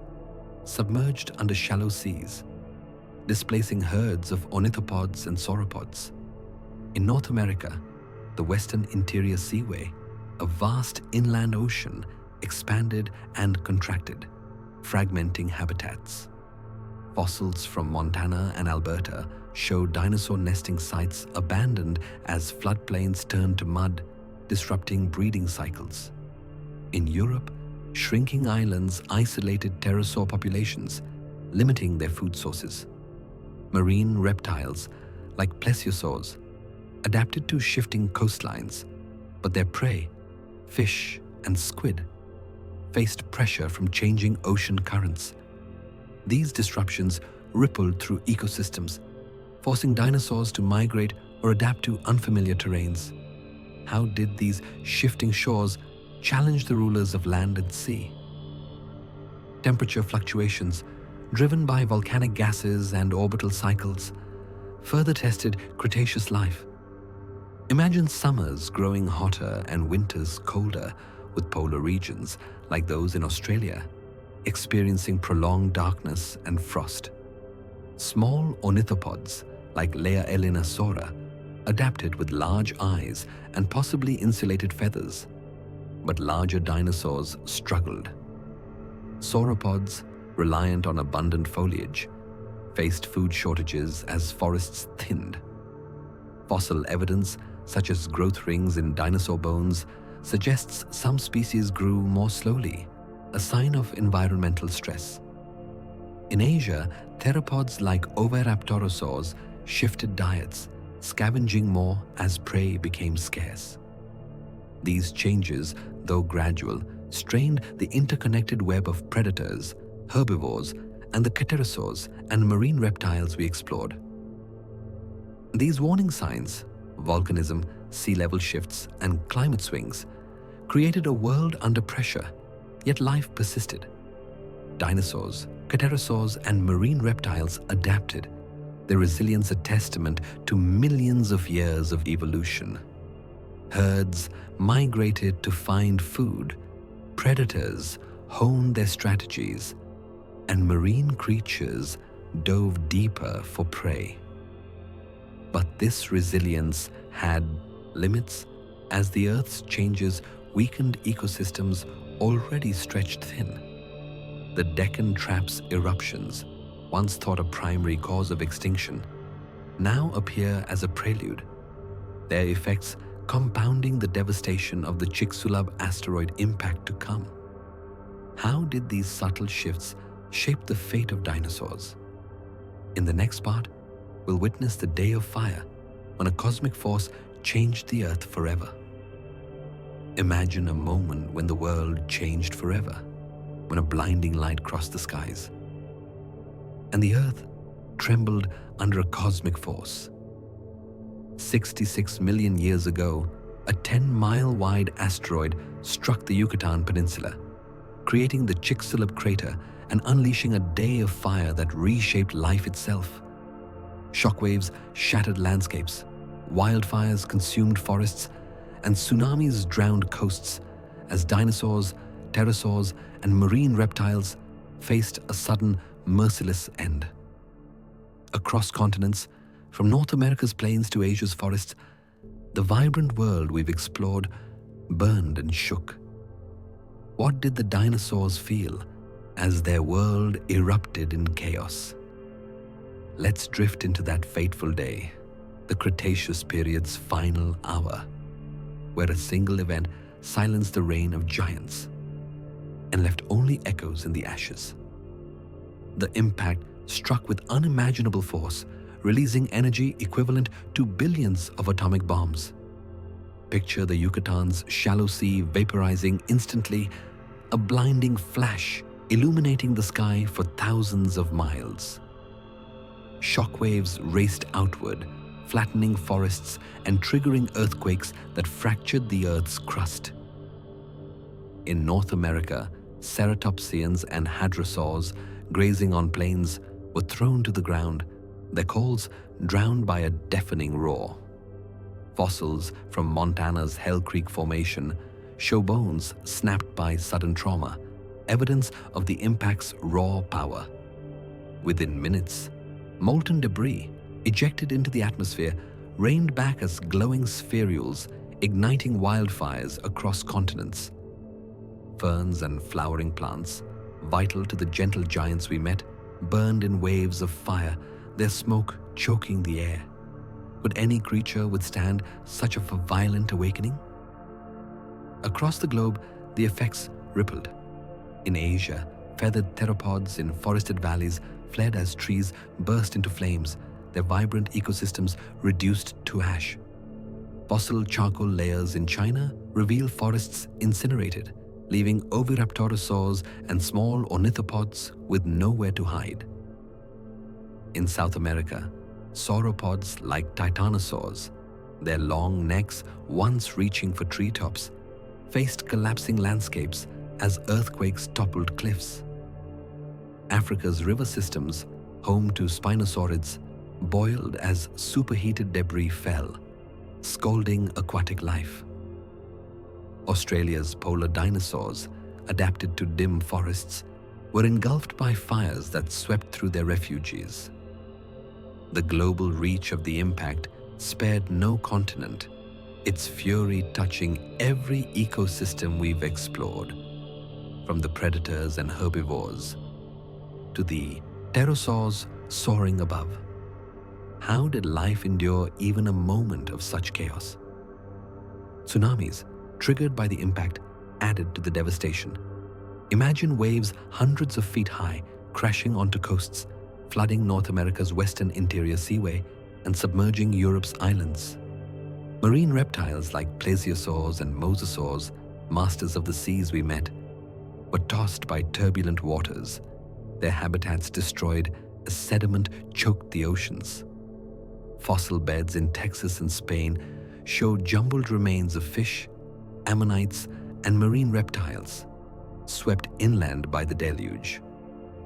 submerged under shallow seas, displacing herds of ornithopods and sauropods. In North America, the Western Interior Seaway, a vast inland ocean, expanded and contracted, fragmenting habitats. Fossils from Montana and Alberta show dinosaur nesting sites abandoned as floodplains turned to mud, disrupting breeding cycles. In Europe, shrinking islands isolated pterosaur populations, limiting their food sources. Marine reptiles, like plesiosaurs, adapted to shifting coastlines, but their prey, fish and squid, faced pressure from changing ocean currents. These disruptions rippled through ecosystems, forcing dinosaurs to migrate or adapt to unfamiliar terrains. How did these shifting shores challenge the rulers of land and sea? Temperature fluctuations, driven by volcanic gases and orbital cycles, further tested Cretaceous life. Imagine summers growing hotter and winters colder, with polar regions, like those in Australia, experiencing prolonged darkness and frost. Small ornithopods, like Laeelinasaura, adapted with large eyes and possibly insulated feathers, but larger dinosaurs struggled. Sauropods, reliant on abundant foliage, faced food shortages as forests thinned. Fossil evidence, such as growth rings in dinosaur bones, suggests some species grew more slowly, a sign of environmental stress. In Asia, theropods like oviraptorosaurs shifted diets, scavenging more as prey became scarce. These changes, though gradual, strained the interconnected web of predators, herbivores, and the pterosaurs and marine reptiles we explored. These warning signs, volcanism, sea level shifts, and climate swings, created a world under pressure, yet life persisted. Dinosaurs, pterosaurs, and marine reptiles adapted, their resilience a testament to millions of years of evolution. Herds migrated to find food, predators honed their strategies, and marine creatures dove deeper for prey. But this resilience had limits as the Earth's changes weakened ecosystems already stretched thin. The Deccan Traps eruptions, once thought a primary cause of extinction, now appear as a prelude, their effects compounding the devastation of the Chicxulub asteroid impact to come. How did these subtle shifts shape the fate of dinosaurs? In the next part, we'll witness the day of fire when a cosmic force changed the Earth forever. Imagine a moment when the world changed forever, when a blinding light crossed the skies, and the Earth trembled under a cosmic force. 66 million years ago, a 10-mile-wide asteroid struck the Yucatan Peninsula, creating the Chicxulub crater and unleashing a day of fire that reshaped life itself. Shockwaves shattered landscapes, wildfires consumed forests, and tsunamis drowned coasts as dinosaurs, pterosaurs, and marine reptiles faced a sudden, merciless end. Across continents, from North America's plains to Asia's forests, the vibrant world we've explored burned and shook. What did the dinosaurs feel as their world erupted in chaos? Let's drift into that fateful day, the Cretaceous period's final hour, where a single event silenced the reign of giants and left only echoes in the ashes. The impact struck with unimaginable force, releasing energy equivalent to billions of atomic bombs. Picture the Yucatan's shallow sea vaporizing instantly, a blinding flash illuminating the sky for thousands of miles. Shockwaves raced outward, flattening forests and triggering earthquakes that fractured the Earth's crust. In North America, ceratopsians and hadrosaurs grazing on plains were thrown to the ground, their calls drowned by a deafening roar. Fossils from Montana's Hell Creek Formation show bones snapped by sudden trauma, evidence of the impact's raw power. Within minutes, molten debris ejected into the atmosphere rained back as glowing spherules, igniting wildfires across continents. Ferns and flowering plants, vital to the gentle giants we met, burned in waves of fire, their smoke choking the air. Could any creature withstand such a violent awakening? Across the globe, the effects rippled. In Asia, feathered theropods in forested valleys fled as trees burst into flames, their vibrant ecosystems reduced to ash. Fossil charcoal layers in China reveal forests incinerated, leaving oviraptorosaurs and small ornithopods with nowhere to hide. In South America, sauropods like titanosaurs, their long necks once reaching for treetops, faced collapsing landscapes as earthquakes toppled cliffs. Africa's river systems, home to spinosaurids, boiled as superheated debris fell, scalding aquatic life. Australia's polar dinosaurs, adapted to dim forests, were engulfed by fires that swept through their refuges. The global reach of the impact spared no continent, its fury touching every ecosystem we've explored, from the predators and herbivores to the pterosaurs soaring above. How did life endure even a moment of such chaos? Tsunamis, triggered by the impact, added to the devastation. Imagine waves hundreds of feet high crashing onto coasts, flooding North America's western interior seaway and submerging Europe's islands. Marine reptiles like plesiosaurs and mosasaurs, masters of the seas we met, were tossed by turbulent waters, their habitats destroyed as sediment choked the oceans. Fossil beds in Texas and Spain show jumbled remains of fish, ammonites, and marine reptiles, swept inland by the deluge.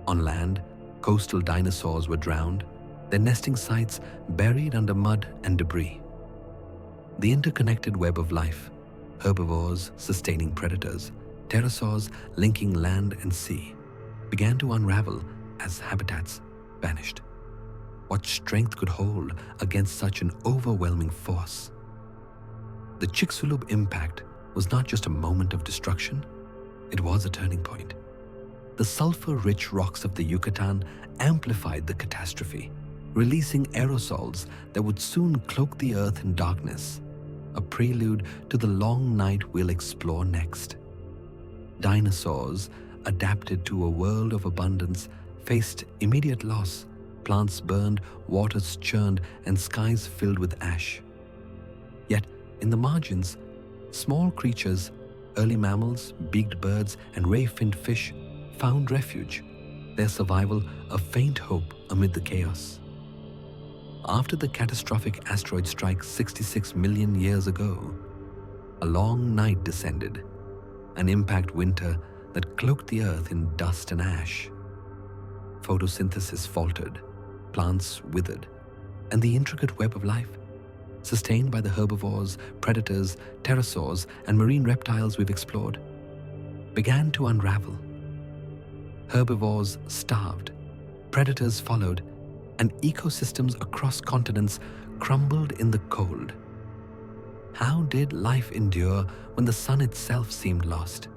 On land, coastal dinosaurs were drowned, their nesting sites buried under mud and debris. The interconnected web of life, herbivores sustaining predators, pterosaurs linking land and sea, began to unravel as habitats vanished. What strength could hold against such an overwhelming force? The Chicxulub impact was not just a moment of destruction, it was a turning point. The sulfur-rich rocks of the Yucatan amplified the catastrophe, releasing aerosols that would soon cloak the Earth in darkness, a prelude to the long night we'll explore next. Dinosaurs, adapted to a world of abundance, faced immediate loss. Plants burned, waters churned, and skies filled with ash. Yet, in the margins, small creatures, early mammals, beaked birds, and ray-finned fish found refuge, their survival a faint hope amid the chaos. After the catastrophic asteroid strike 66 million years ago, a long night descended, an impact winter that cloaked the Earth in dust and ash. Photosynthesis faltered, plants withered, and the intricate web of life, sustained by the herbivores, predators, pterosaurs, and marine reptiles we've explored, began to unravel. Herbivores starved, predators followed, and ecosystems across continents crumbled in the cold. How did life endure when the sun itself seemed lost?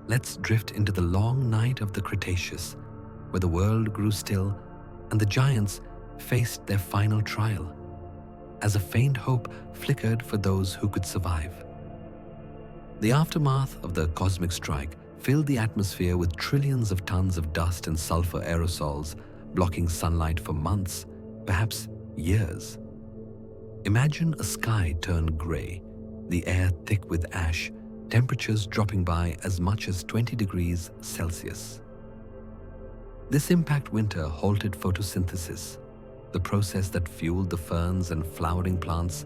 Let's drift into the long night of the Cretaceous, where the world grew still and the giants faced their final trial, as a faint hope flickered for those who could survive. The aftermath of the cosmic strike filled the atmosphere with trillions of tons of dust and sulfur aerosols, blocking sunlight for months, perhaps years. Imagine a sky turned gray, the air thick with ash, temperatures dropping by as much as 20 degrees Celsius. This impact winter halted photosynthesis, the process that fueled the ferns and flowering plants,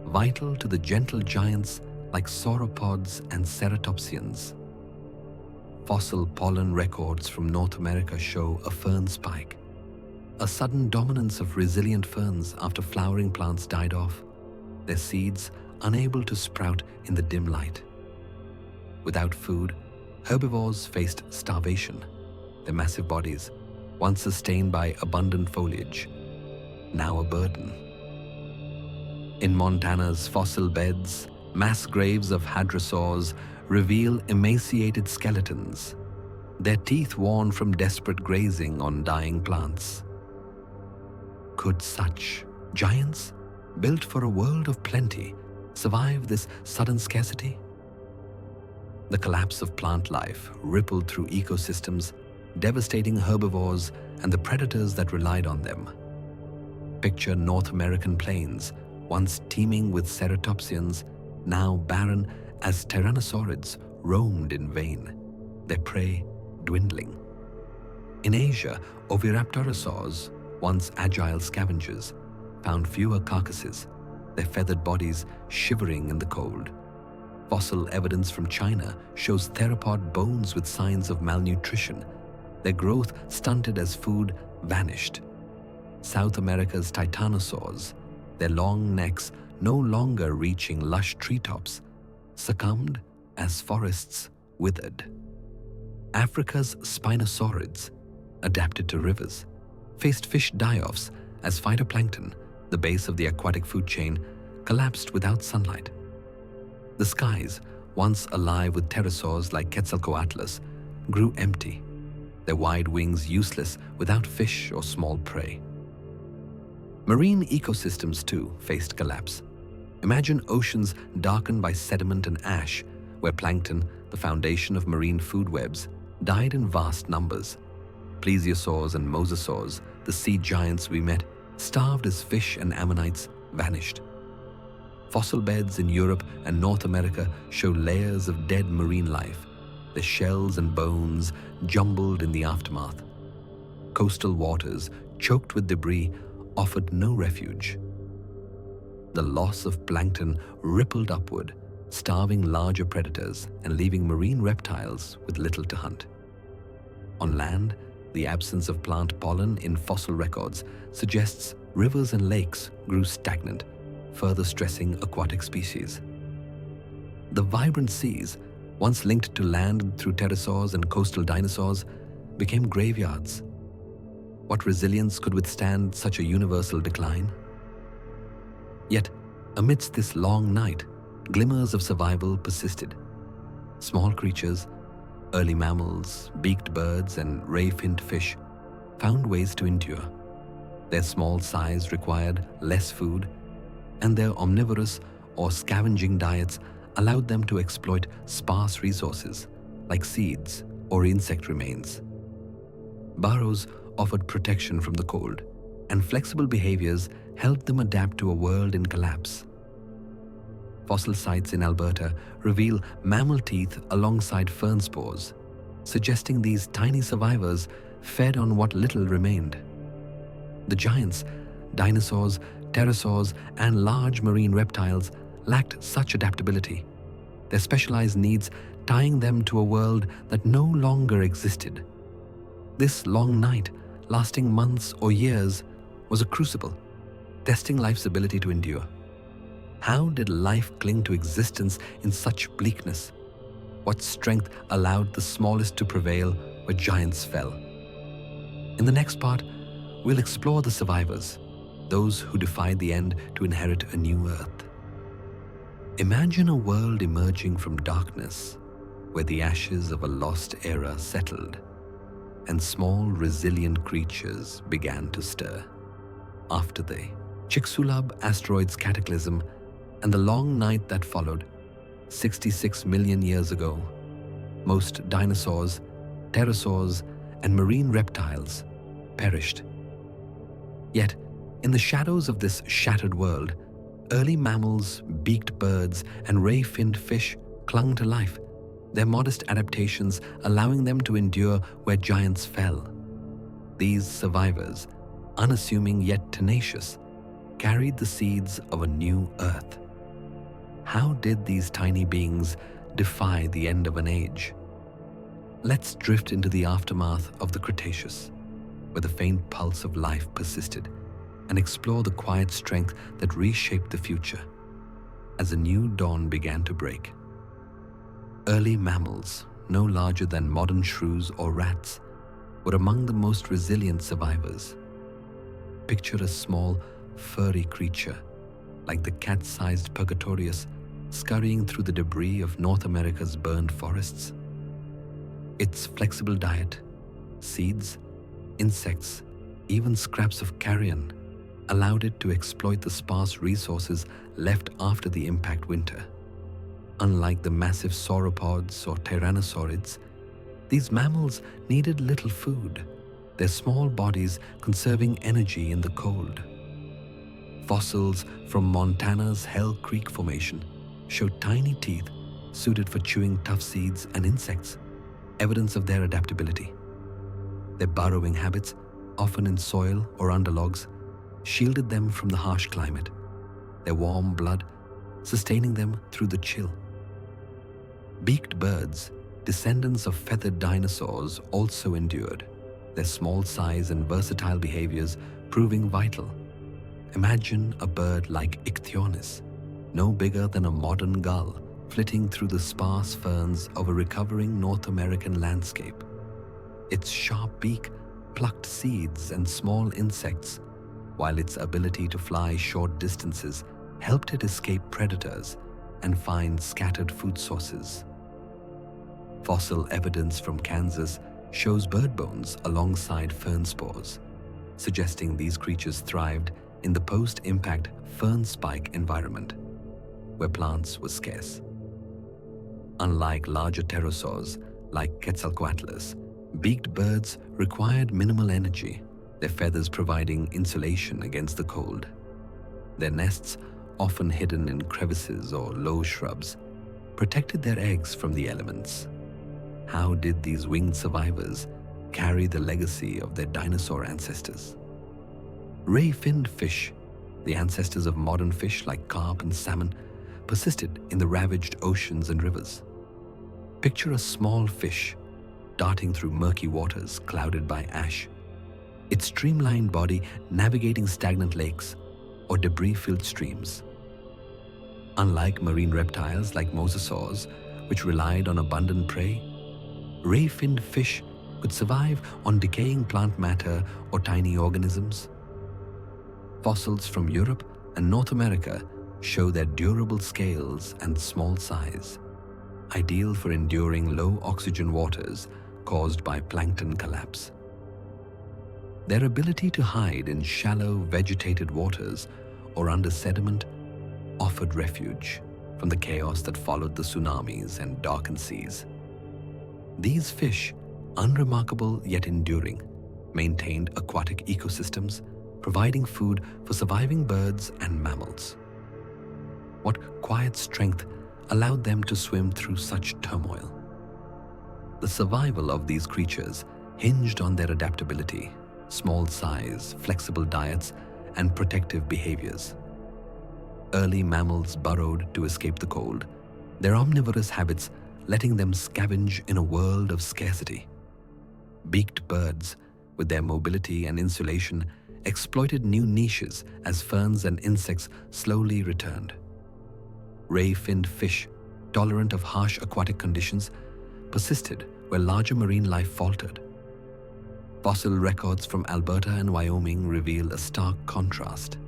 vital to the gentle giants like sauropods and ceratopsians. Fossil pollen records from North America show a fern spike, a sudden dominance of resilient ferns after flowering plants died off, their seeds unable to sprout in the dim light. Without food, herbivores faced starvation, their massive bodies, once sustained by abundant foliage, now a burden. In Montana's fossil beds, mass graves of hadrosaurs reveal emaciated skeletons, their teeth worn from desperate grazing on dying plants. Could such giants, built for a world of plenty, survive this sudden scarcity? The collapse of plant life rippled through ecosystems, devastating herbivores and the predators that relied on them. Picture North American plains, once teeming with ceratopsians, now barren as tyrannosaurids roamed in vain, their prey dwindling. In Asia, oviraptorosaurs, once agile scavengers, found fewer carcasses, their feathered bodies shivering in the cold. Fossil evidence from China shows theropod bones with signs of malnutrition, their growth stunted as food vanished. South America's titanosaurs, their long necks no longer reaching lush treetops, succumbed as forests withered. Africa's spinosaurids, adapted to rivers, faced fish die-offs as phytoplankton, the base of the aquatic food chain, collapsed without sunlight. The skies, once alive with pterosaurs like Quetzalcoatlus, grew empty, their wide wings useless without fish or small prey. Marine ecosystems too faced collapse. Imagine oceans darkened by sediment and ash, where plankton, the foundation of marine food webs, died in vast numbers. Plesiosaurs and mosasaurs, the sea giants we met, starved as fish and ammonites vanished. Fossil beds in Europe and North America show layers of dead marine life, their shells and bones jumbled in the aftermath. Coastal waters, choked with debris, offered no refuge. The loss of plankton rippled upward, starving larger predators and leaving marine reptiles with little to hunt. On land, the absence of plant pollen in fossil records suggests rivers and lakes grew stagnant, further stressing aquatic species. The vibrant seas, once linked to land through pterosaurs and coastal dinosaurs, became graveyards. What resilience could withstand such a universal decline? Yet, amidst this long night, glimmers of survival persisted. Small creatures, early mammals, beaked birds, and ray-finned fish found ways to endure. Their small size required less food, and their omnivorous or scavenging diets allowed them to exploit sparse resources like seeds or insect remains. Burrows offered protection from the cold, and flexible behaviors helped them adapt to a world in collapse. Fossil sites in Alberta reveal mammal teeth alongside fern spores, suggesting these tiny survivors fed on what little remained. The giants, dinosaurs, pterosaurs, and large marine reptiles lacked such adaptability, their specialized needs tying them to a world that no longer existed. This long night, lasting months or years, was a crucible, testing life's ability to endure. How did life cling to existence in such bleakness? What strength allowed the smallest to prevail where giants fell? In the next part, we'll explore the survivors, those who defied the end to inherit a new Earth. Imagine a world emerging from darkness, where the ashes of a lost era settled, and small, resilient creatures began to stir. After the Chicxulub asteroid's cataclysm and the long night that followed, 66 million years ago, most dinosaurs, pterosaurs, and marine reptiles perished. Yet, in the shadows of this shattered world, early mammals, beaked birds, and ray-finned fish clung to life, their modest adaptations allowing them to endure where giants fell. These survivors, unassuming yet tenacious, carried the seeds of a new Earth. How did these tiny beings defy the end of an age? Let's drift into the aftermath of the Cretaceous, where the faint pulse of life persisted, and explore the quiet strength that reshaped the future as a new dawn began to break. Early mammals, no larger than modern shrews or rats, were among the most resilient survivors. Picture a small, furry creature, like the cat-sized Purgatorius, scurrying through the debris of North America's burned forests. Its flexible diet, seeds, insects, even scraps of carrion, allowed it to exploit the sparse resources left after the impact winter. Unlike the massive sauropods or tyrannosaurids, these mammals needed little food, their small bodies conserving energy in the cold. Fossils from Montana's Hell Creek Formation showed tiny teeth suited for chewing tough seeds and insects, evidence of their adaptability. Their burrowing habits, often in soil or under logs, shielded them from the harsh climate, their warm blood sustaining them through the chill. Beaked birds, descendants of feathered dinosaurs, also endured, their small size and versatile behaviors proving vital. Imagine a bird like Ichthyornis, no bigger than a modern gull, flitting through the sparse ferns of a recovering North American landscape. Its sharp beak plucked seeds and small insects, while its ability to fly short distances helped it escape predators and find scattered food sources. Fossil evidence from Kansas shows bird bones alongside fern spores, suggesting these creatures thrived in the post-impact fern spike environment, where plants were scarce. Unlike larger pterosaurs like Quetzalcoatlus, beaked birds required minimal energy, their feathers providing insulation against the cold. Their nests, often hidden in crevices or low shrubs, protected their eggs from the elements. How did these winged survivors carry the legacy of their dinosaur ancestors? Ray-finned fish, the ancestors of modern fish like carp and salmon, persisted in the ravaged oceans and rivers. Picture a small fish darting through murky waters clouded by ash, its streamlined body navigating stagnant lakes or debris-filled streams. Unlike marine reptiles like mosasaurs, which relied on abundant prey, ray-finned fish could survive on decaying plant matter or tiny organisms. Fossils from Europe and North America show their durable scales and small size, ideal for enduring low oxygen waters caused by plankton collapse. Their ability to hide in shallow vegetated waters or under sediment offered refuge from the chaos that followed the tsunamis and darkened seas. These fish, unremarkable yet enduring, maintained aquatic ecosystems, providing food for surviving birds and mammals. What quiet strength allowed them to swim through such turmoil? The survival of these creatures hinged on their adaptability, small size, flexible diets, and protective behaviors. Early mammals burrowed to escape the cold, their omnivorous habits letting them scavenge in a world of scarcity. Beaked birds, with their mobility and insulation, exploited new niches as ferns and insects slowly returned. Ray-finned fish, tolerant of harsh aquatic conditions, persisted where larger marine life faltered. Fossil records from Alberta and Wyoming reveal a stark contrast.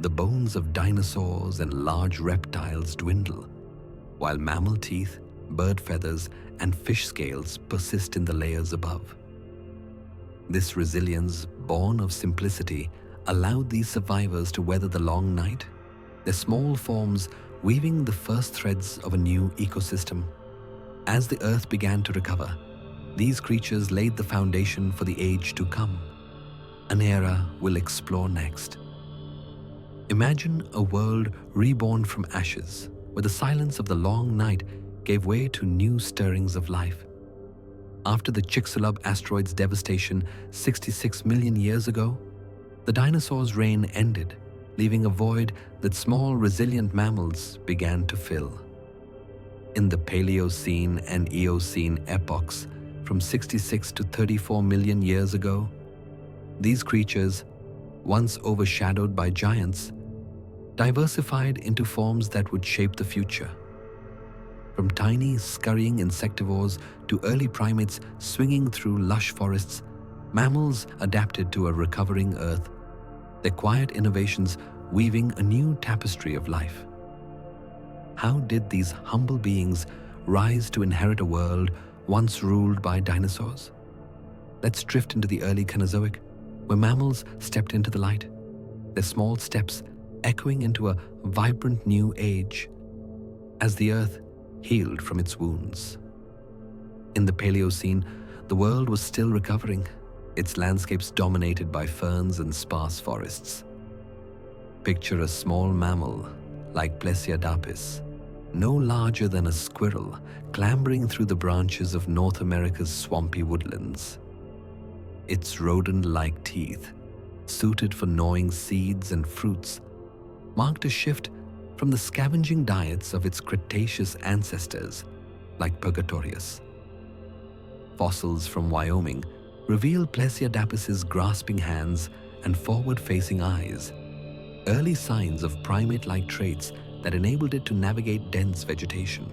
The bones of dinosaurs and large reptiles dwindle, while mammal teeth, bird feathers, and fish scales persist in the layers above. This resilience, born of simplicity, allowed these survivors to weather the long night, their small forms weaving the first threads of a new ecosystem. As the Earth began to recover, these creatures laid the foundation for the age to come, an era we'll explore next. Imagine a world reborn from ashes, where the silence of the long night gave way to new stirrings of life. After the Chicxulub asteroid's devastation 66 million years ago, the dinosaurs' reign ended, leaving a void that small, resilient mammals began to fill. In the Paleocene and Eocene epochs, from 66 to 34 million years ago, these creatures, once overshadowed by giants, diversified into forms that would shape the future. From tiny, scurrying insectivores to early primates swinging through lush forests, mammals adapted to a recovering Earth, their quiet innovations weaving a new tapestry of life. How did these humble beings rise to inherit a world once ruled by dinosaurs? Let's drift into the early Cenozoic, where mammals stepped into the light, their small steps echoing into a vibrant new age as the Earth healed from its wounds. In the Paleocene, the world was still recovering, its landscapes dominated by ferns and sparse forests. Picture a small mammal like Plesiadapis, no larger than a squirrel, clambering through the branches of North America's swampy woodlands. Its rodent-like teeth, suited for gnawing seeds and fruits, marked a shift from the scavenging diets of its Cretaceous ancestors, like Purgatorius. Fossils from Wyoming reveal Plesiadapis's grasping hands and forward-facing eyes, early signs of primate-like traits that enabled it to navigate dense vegetation.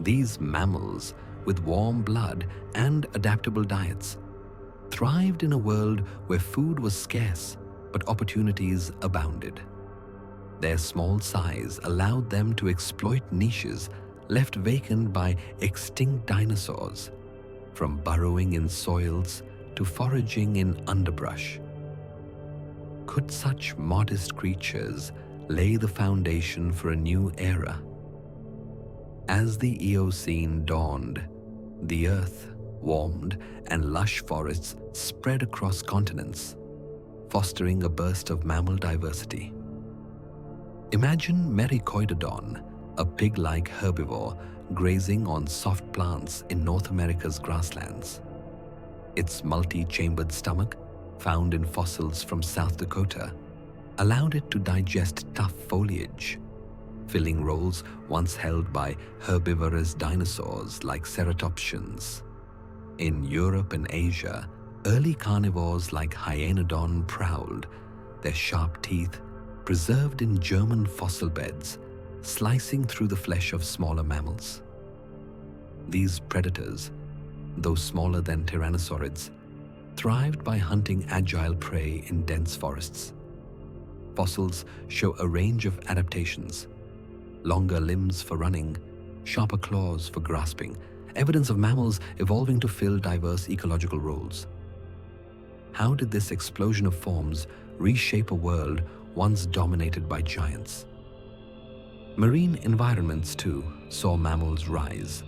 These mammals, with warm blood and adaptable diets, thrived in a world where food was scarce but opportunities abounded. Their small size allowed them to exploit niches left vacant by extinct dinosaurs, from burrowing in soils to foraging in underbrush. Could such modest creatures lay the foundation for a new era? As the Eocene dawned, the Earth warmed and lush forests spread across continents, fostering a burst of mammal diversity. Imagine Mericoidodon, a pig-like herbivore grazing on soft plants in North America's grasslands. Its multi-chambered stomach, found in fossils from South Dakota, allowed it to digest tough foliage, filling roles once held by herbivorous dinosaurs like ceratopsians. In Europe and Asia, early carnivores like Hyaenodon prowled, their sharp teeth preserved in German fossil beds, slicing through the flesh of smaller mammals. These predators, though smaller than tyrannosaurids, thrived by hunting agile prey in dense forests. Fossils show a range of adaptations: longer limbs for running, sharper claws for grasping, evidence of mammals evolving to fill diverse ecological roles. How did this explosion of forms reshape a world once dominated by giants? Marine environments, too, saw mammals rise.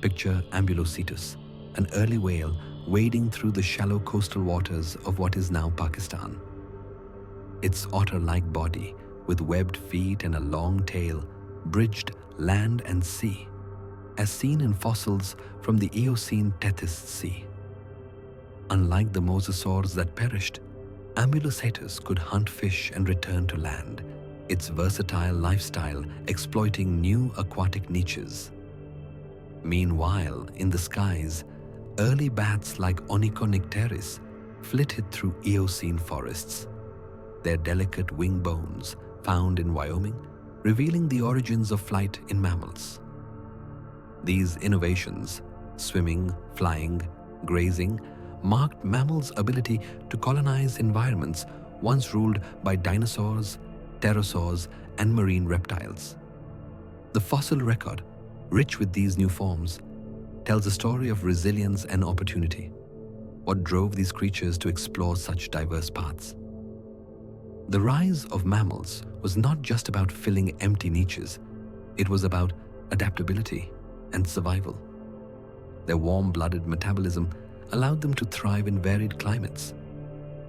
Picture Ambulocetus, an early whale wading through the shallow coastal waters of what is now Pakistan. Its otter-like body, with webbed feet and a long tail, bridged land and sea, as seen in fossils from the Eocene Tethys Sea. Unlike the mosasaurs that perished, Ambulocetus could hunt fish and return to land, its versatile lifestyle exploiting new aquatic niches. Meanwhile, in the skies, early bats like Onychonycteris flitted through Eocene forests, their delicate wing bones found in Wyoming, revealing the origins of flight in mammals. These innovations, swimming, flying, grazing, marked mammals' ability to colonize environments once ruled by dinosaurs, pterosaurs, and marine reptiles. The fossil record, rich with these new forms, tells a story of resilience and opportunity. What drove these creatures to explore such diverse paths? The rise of mammals was not just about filling empty niches, it was about adaptability and survival. Their warm-blooded metabolism allowed them to thrive in varied climates,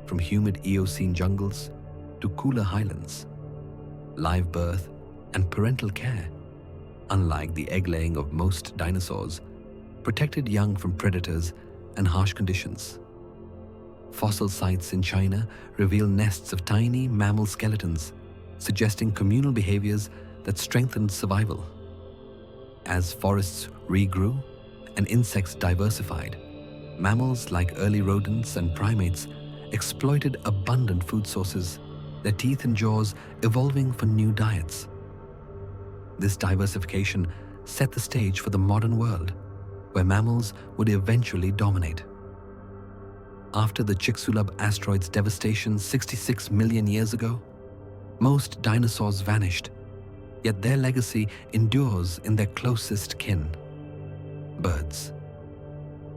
from humid Eocene jungles to cooler highlands. Live birth and parental care, unlike the egg-laying of most dinosaurs, protected young from predators and harsh conditions. Fossil sites in China reveal nests of tiny mammal skeletons, suggesting communal behaviors that strengthened survival. As forests regrew and insects diversified, mammals like early rodents and primates exploited abundant food sources, their teeth and jaws evolving for new diets. This diversification set the stage for the modern world, where mammals would eventually dominate. After the Chicxulub asteroid's devastation 66 million years ago, most dinosaurs vanished, yet their legacy endures in their closest kin, birds.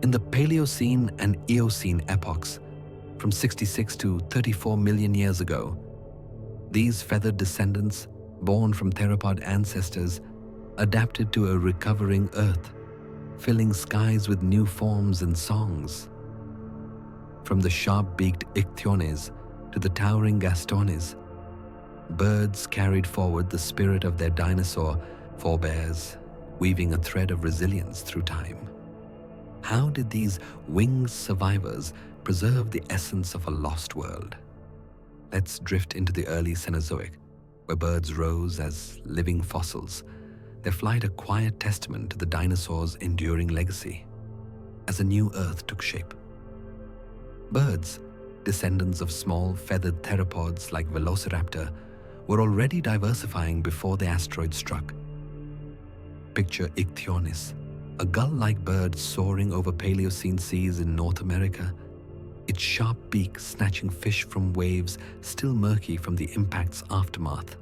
In the Paleocene and Eocene epochs, from 66 to 34 million years ago, these feathered descendants, born from theropod ancestors, adapted to a recovering Earth, filling skies with new forms and songs. From the sharp-beaked Ichthyones to the towering Gastones, birds carried forward the spirit of their dinosaur forebears, weaving a thread of resilience through time. How did these winged survivors preserve the essence of a lost world? Let's drift into the early Cenozoic, where birds rose as living fossils, their flight a quiet testament to the dinosaurs' enduring legacy, as a new Earth took shape. Birds, descendants of small feathered theropods like Velociraptor, were already diversifying before the asteroid struck. Picture Ichthyonis, a gull-like bird soaring over Paleocene seas in North America, its sharp beak snatching fish from waves still murky from the impact's aftermath.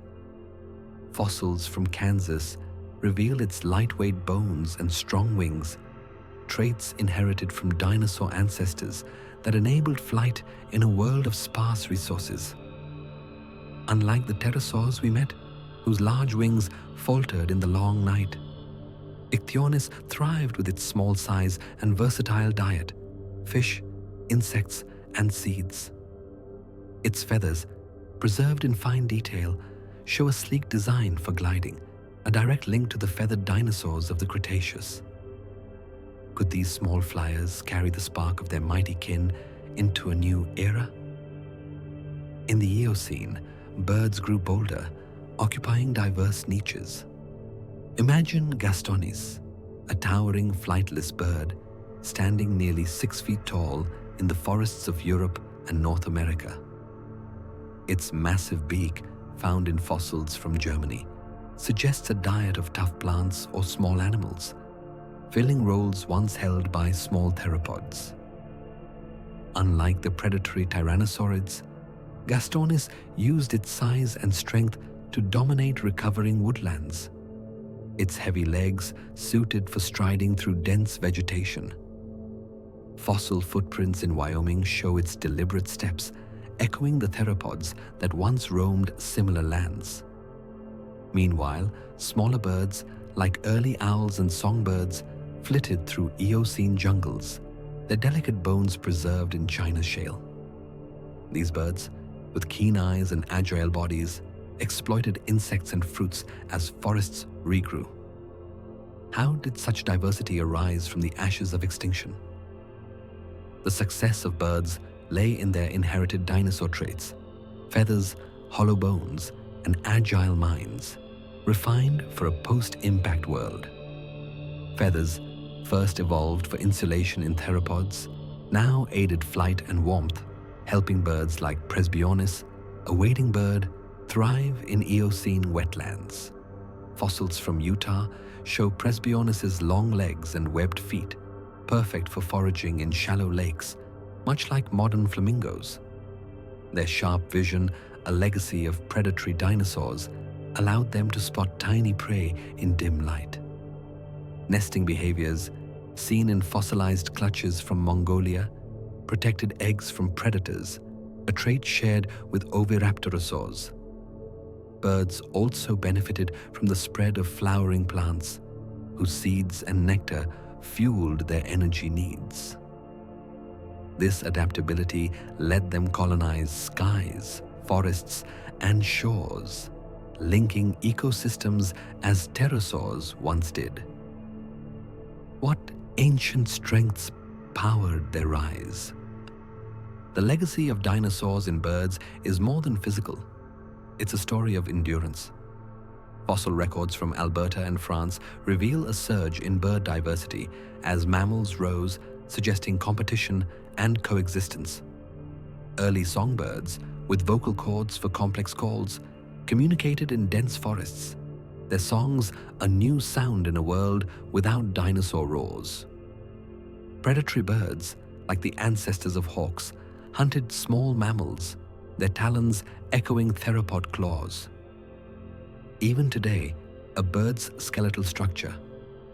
Fossils from Kansas reveal its lightweight bones and strong wings, traits inherited from dinosaur ancestors that enabled flight in a world of sparse resources. Unlike the pterosaurs we met, whose large wings faltered in the long night, Ichthyonis thrived with its small size and versatile diet, fish, insects, and seeds. Its feathers, preserved in fine detail, show a sleek design for gliding, a direct link to the feathered dinosaurs of the Cretaceous. Could these small flyers carry the spark of their mighty kin into a new era? In the Eocene, birds grew bolder, occupying diverse niches. Imagine Gastonis, a towering flightless bird, standing nearly 6 feet tall in the forests of Europe and North America. Its massive beak, found in fossils from Germany, suggests a diet of tough plants or small animals, filling roles once held by small theropods. Unlike the predatory tyrannosaurids, Gastonis used its size and strength to dominate recovering woodlands, its heavy legs suited for striding through dense vegetation. Fossil footprints in Wyoming show its deliberate steps, echoing the theropods that once roamed similar lands. Meanwhile, smaller birds, like early owls and songbirds, flitted through Eocene jungles, their delicate bones preserved in China's shale. These birds, with keen eyes and agile bodies, exploited insects and fruits as forests regrew. How did such diversity arise from the ashes of extinction? The success of birds lay in their inherited dinosaur traits: feathers, hollow bones, and agile minds, refined for a post-impact world. Feathers, first evolved for insulation in theropods, now aided flight and warmth, helping birds like Presbyonis, a wading bird, thrive in Eocene wetlands. Fossils from Utah show Presbyonis's long legs and webbed feet, perfect for foraging in shallow lakes, much like modern flamingos. Their sharp vision, a legacy of predatory dinosaurs, allowed them to spot tiny prey in dim light. Nesting behaviors, seen in fossilized clutches from Mongolia, protected eggs from predators, a trait shared with oviraptorosaurs. Birds also benefited from the spread of flowering plants, whose seeds and nectar fueled their energy needs. This adaptability led them colonize skies, forests, and shores, linking ecosystems as pterosaurs once did. What Ancient strengths powered their rise. The legacy of dinosaurs in birds is more than physical. It's a story of endurance. Fossil records from Alberta and France reveal a surge in bird diversity as mammals rose, suggesting competition and coexistence. Early songbirds, with vocal cords for complex calls, communicated in dense forests, their songs a new sound in a world without dinosaur roars. Predatory birds, like the ancestors of hawks, hunted small mammals, their talons echoing theropod claws. Even today, a bird's skeletal structure,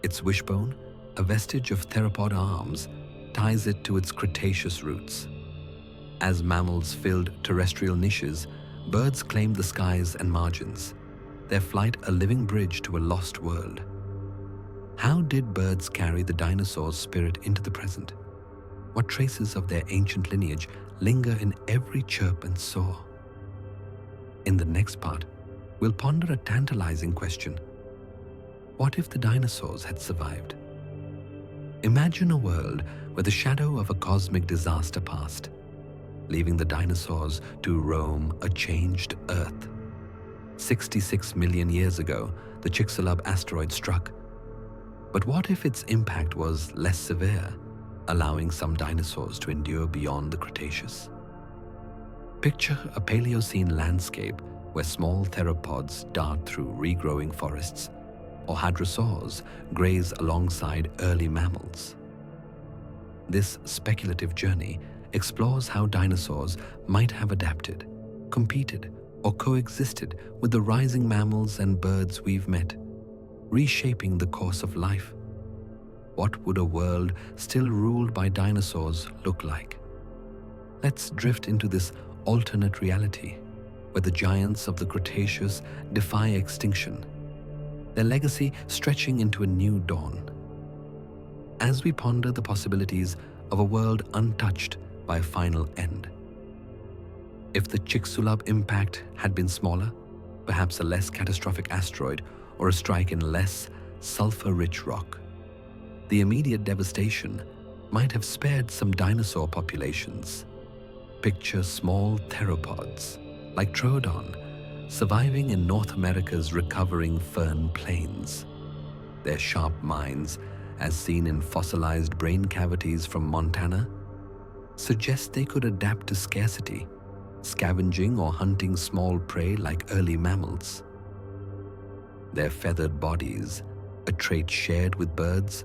its wishbone, a vestige of theropod arms, ties it to its Cretaceous roots. As mammals filled terrestrial niches, birds claimed the skies and margins, their flight a living bridge to a lost world. How did birds carry the dinosaur's spirit into the present? What traces of their ancient lineage linger in every chirp and soar? In the next part, we'll ponder a tantalizing question. What if the dinosaurs had survived? Imagine a world where the shadow of a cosmic disaster passed, leaving the dinosaurs to roam a changed Earth. 66 million years ago, the Chicxulub asteroid struck. But what if its impact was less severe, allowing some dinosaurs to endure beyond the Cretaceous? Picture a Paleocene landscape where small theropods dart through regrowing forests, or hadrosaurs graze alongside early mammals. This speculative journey explores how dinosaurs might have adapted, competed, or coexisted with the rising mammals and birds we've met, reshaping the course of life. What would a world still ruled by dinosaurs look like? Let's drift into this alternate reality, where the giants of the Cretaceous defy extinction, their legacy stretching into a new dawn. As we ponder the possibilities of a world untouched by a final end. If the Chicxulub impact had been smaller, perhaps a less catastrophic asteroid or a strike in less sulfur-rich rock, the immediate devastation might have spared some dinosaur populations. Picture small theropods, like Troodon, surviving in North America's recovering fern plains. Their sharp minds, as seen in fossilized brain cavities from Montana, suggest they could adapt to scarcity, scavenging or hunting small prey like early mammals. Their feathered bodies, a trait shared with birds,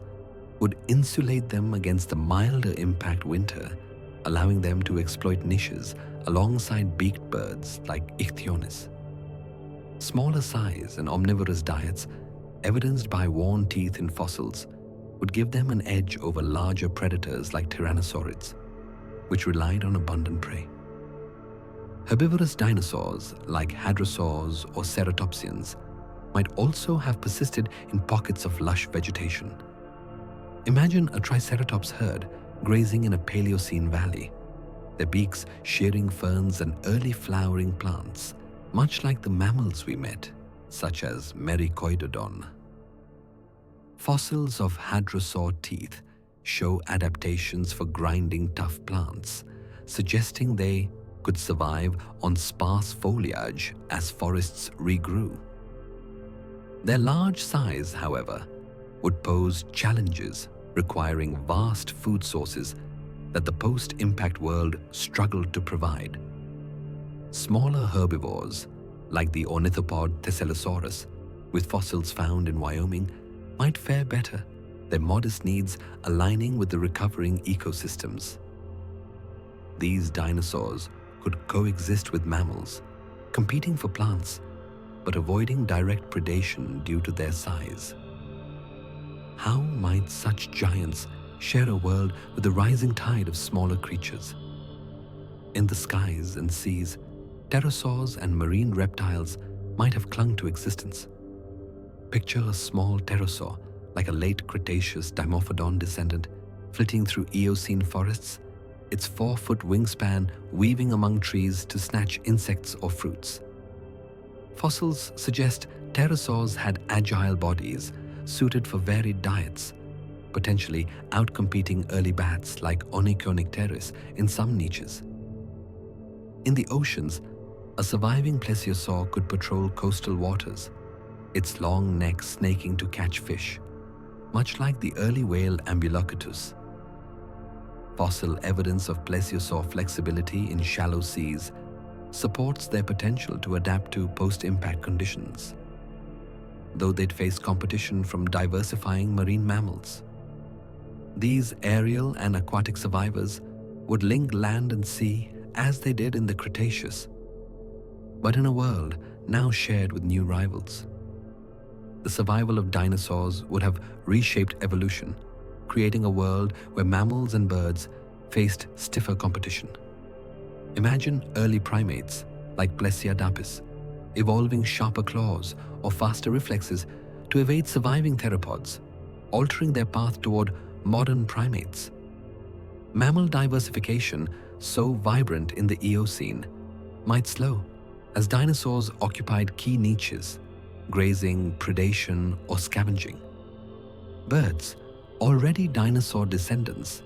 would insulate them against the milder impact winter, allowing them to exploit niches alongside beaked birds like Ichthyonis. Smaller size and omnivorous diets, evidenced by worn teeth in fossils, would give them an edge over larger predators like tyrannosaurids, which relied on abundant prey. Herbivorous dinosaurs like hadrosaurs or ceratopsians might also have persisted in pockets of lush vegetation. Imagine a triceratops herd grazing in a Paleocene valley, their beaks shearing ferns and early flowering plants, much like the mammals we met, such as Mericoidodon. Fossils of hadrosaur teeth show adaptations for grinding tough plants, suggesting they could survive on sparse foliage as forests regrew. Their large size, however, would pose challenges requiring vast food sources that the post-impact world struggled to provide. Smaller herbivores, like the ornithopod Thescelosaurus, with fossils found in Wyoming, might fare better, their modest needs aligning with the recovering ecosystems. These dinosaurs could coexist with mammals, competing for plants, but avoiding direct predation due to their size. How might such giants share a world with the rising tide of smaller creatures? In the skies and seas, pterosaurs and marine reptiles might have clung to existence. Picture a small pterosaur, like a late Cretaceous Dimorphodon descendant, flitting through Eocene forests, its 4-foot wingspan weaving among trees to snatch insects or fruits. Fossils suggest pterosaurs had agile bodies suited for varied diets, potentially outcompeting early bats like Onychonycteris in some niches. In the oceans, a surviving plesiosaur could patrol coastal waters, its long neck snaking to catch fish, much like the early whale Ambulocetus. Fossil evidence of plesiosaur flexibility in shallow seas supports their potential to adapt to post-impact conditions, though they'd face competition from diversifying marine mammals. These aerial and aquatic survivors would link land and sea as they did in the Cretaceous, but in a world now shared with new rivals. The survival of dinosaurs would have reshaped evolution, creating a world where mammals and birds faced stiffer competition. Imagine early primates like Plesiadapis evolving sharper claws or faster reflexes to evade surviving theropods, altering their path toward modern primates. Mammal diversification, so vibrant in the Eocene, might slow as dinosaurs occupied key niches, grazing, predation, or scavenging. Birds, already dinosaur descendants,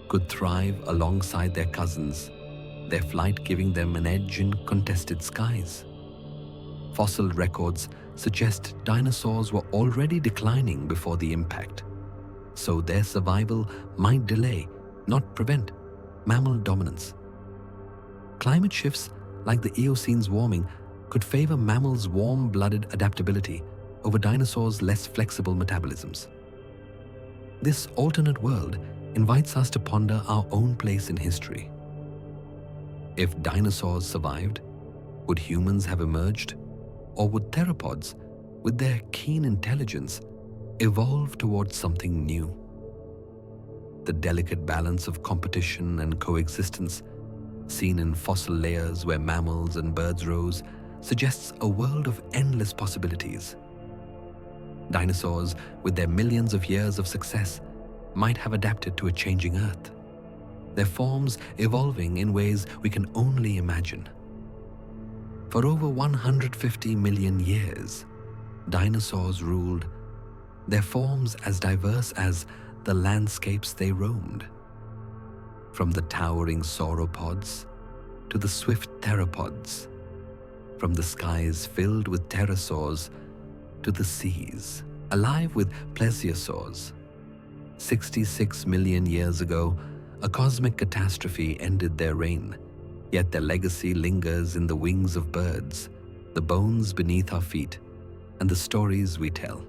could thrive alongside their cousins, their flight giving them an edge in contested skies. Fossil records suggest dinosaurs were already declining before the impact, so their survival might delay, not prevent, mammal dominance. Climate shifts like the Eocene's warming could favor mammals' warm-blooded adaptability over dinosaurs' less flexible metabolisms. This alternate world invites us to ponder our own place in history. If dinosaurs survived, would humans have emerged, or would theropods, with their keen intelligence, evolve towards something new? The delicate balance of competition and coexistence, seen in fossil layers where mammals and birds rose, suggests a world of endless possibilities. Dinosaurs, with their millions of years of success, might have adapted to a changing Earth, their forms evolving in ways we can only imagine. For over 150 million years, dinosaurs ruled, their forms as diverse as the landscapes they roamed. From the towering sauropods to the swift theropods, from the skies filled with pterosaurs to the seas alive with plesiosaurs. 66 million years ago, a cosmic catastrophe ended their reign, yet their legacy lingers in the wings of birds, the bones beneath our feet, and the stories we tell.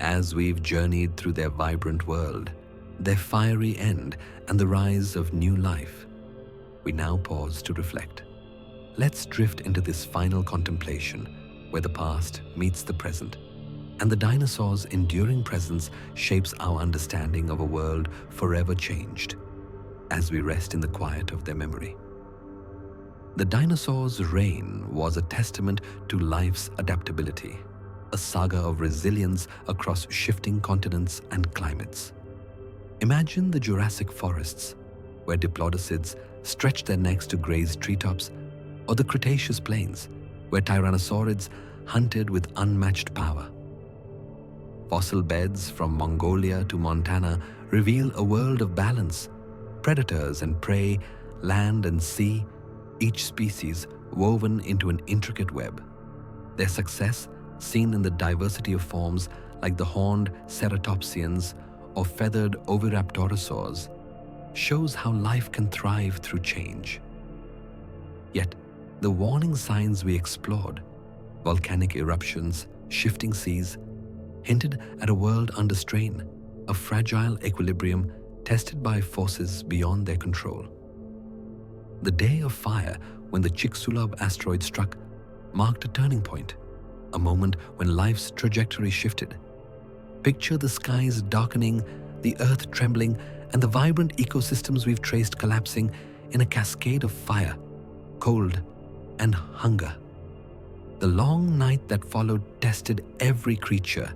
As we've journeyed through their vibrant world, their fiery end, and the rise of new life, we now pause to reflect. Let's drift into this final contemplation where the past meets the present, and the dinosaurs' enduring presence shapes our understanding of a world forever changed as we rest in the quiet of their memory. The dinosaurs' reign was a testament to life's adaptability, a saga of resilience across shifting continents and climates. Imagine the Jurassic forests, where diplodocids stretched their necks to graze treetops, or the Cretaceous plains, where tyrannosaurids hunted with unmatched power. Fossil beds from Mongolia to Montana reveal a world of balance, predators and prey, land and sea, each species woven into an intricate web. Their success, seen in the diversity of forms like the horned ceratopsians or feathered oviraptorosaurs, shows how life can thrive through change. Yet, the warning signs we explored, volcanic eruptions, shifting seas, hinted at a world under strain, a fragile equilibrium tested by forces beyond their control. The Day of Fire, when the Chicxulub asteroid struck, marked a turning point, a moment when life's trajectory shifted. Picture the skies darkening, the earth trembling, and the vibrant ecosystems we've traced collapsing in a cascade of fire, cold, and hunger. The long night that followed tested every creature,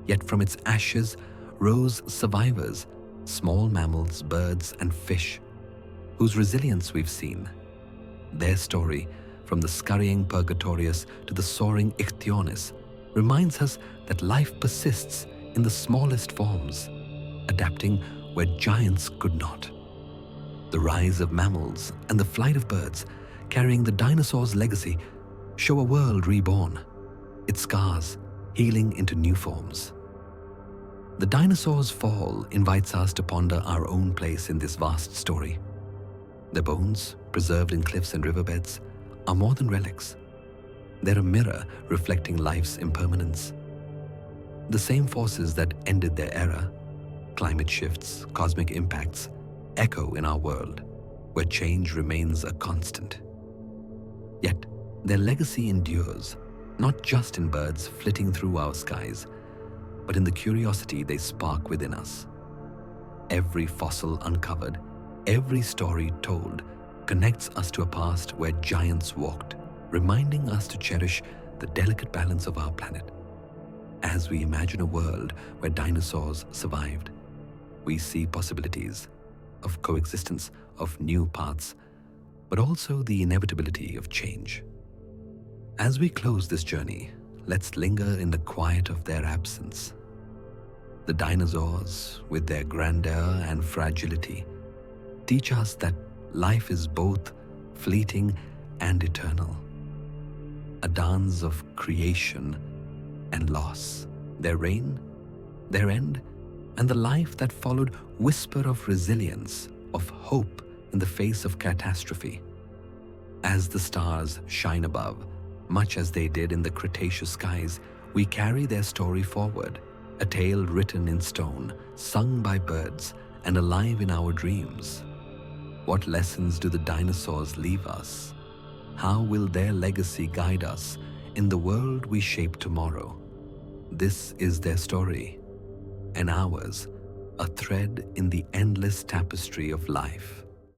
yet from its ashes rose survivors, small mammals, birds, and fish, whose resilience we've seen. Their story, from the scurrying Purgatorius to the soaring Ichthyonis, reminds us that life persists in the smallest forms, adapting where giants could not. The rise of mammals and the flight of birds, carrying the dinosaurs' legacy, show a world reborn, its scars healing into new forms. The dinosaurs' fall invites us to ponder our own place in this vast story. Their bones, preserved in cliffs and riverbeds, are more than relics. They're a mirror reflecting life's impermanence. The same forces that ended their era, climate shifts, cosmic impacts, echo in our world, where change remains a constant. Yet, their legacy endures, not just in birds flitting through our skies, but in the curiosity they spark within us. Every fossil uncovered, every story told, connects us to a past where giants walked, reminding us to cherish the delicate balance of our planet. As we imagine a world where dinosaurs survived, we see possibilities of coexistence, of new paths, but also the inevitability of change. As we close this journey, let's linger in the quiet of their absence. The dinosaurs, with their grandeur and fragility, teach us that life is both fleeting and eternal. A dance of creation and loss, their reign, their end, and the life that followed whisper of resilience, of hope in the face of catastrophe. As the stars shine above, much as they did in the Cretaceous skies, we carry their story forward, a tale written in stone, sung by birds, and alive in our dreams. What lessons do the dinosaurs leave us? How will their legacy guide us in the world we shape tomorrow? This is their story, and ours, a thread in the endless tapestry of life.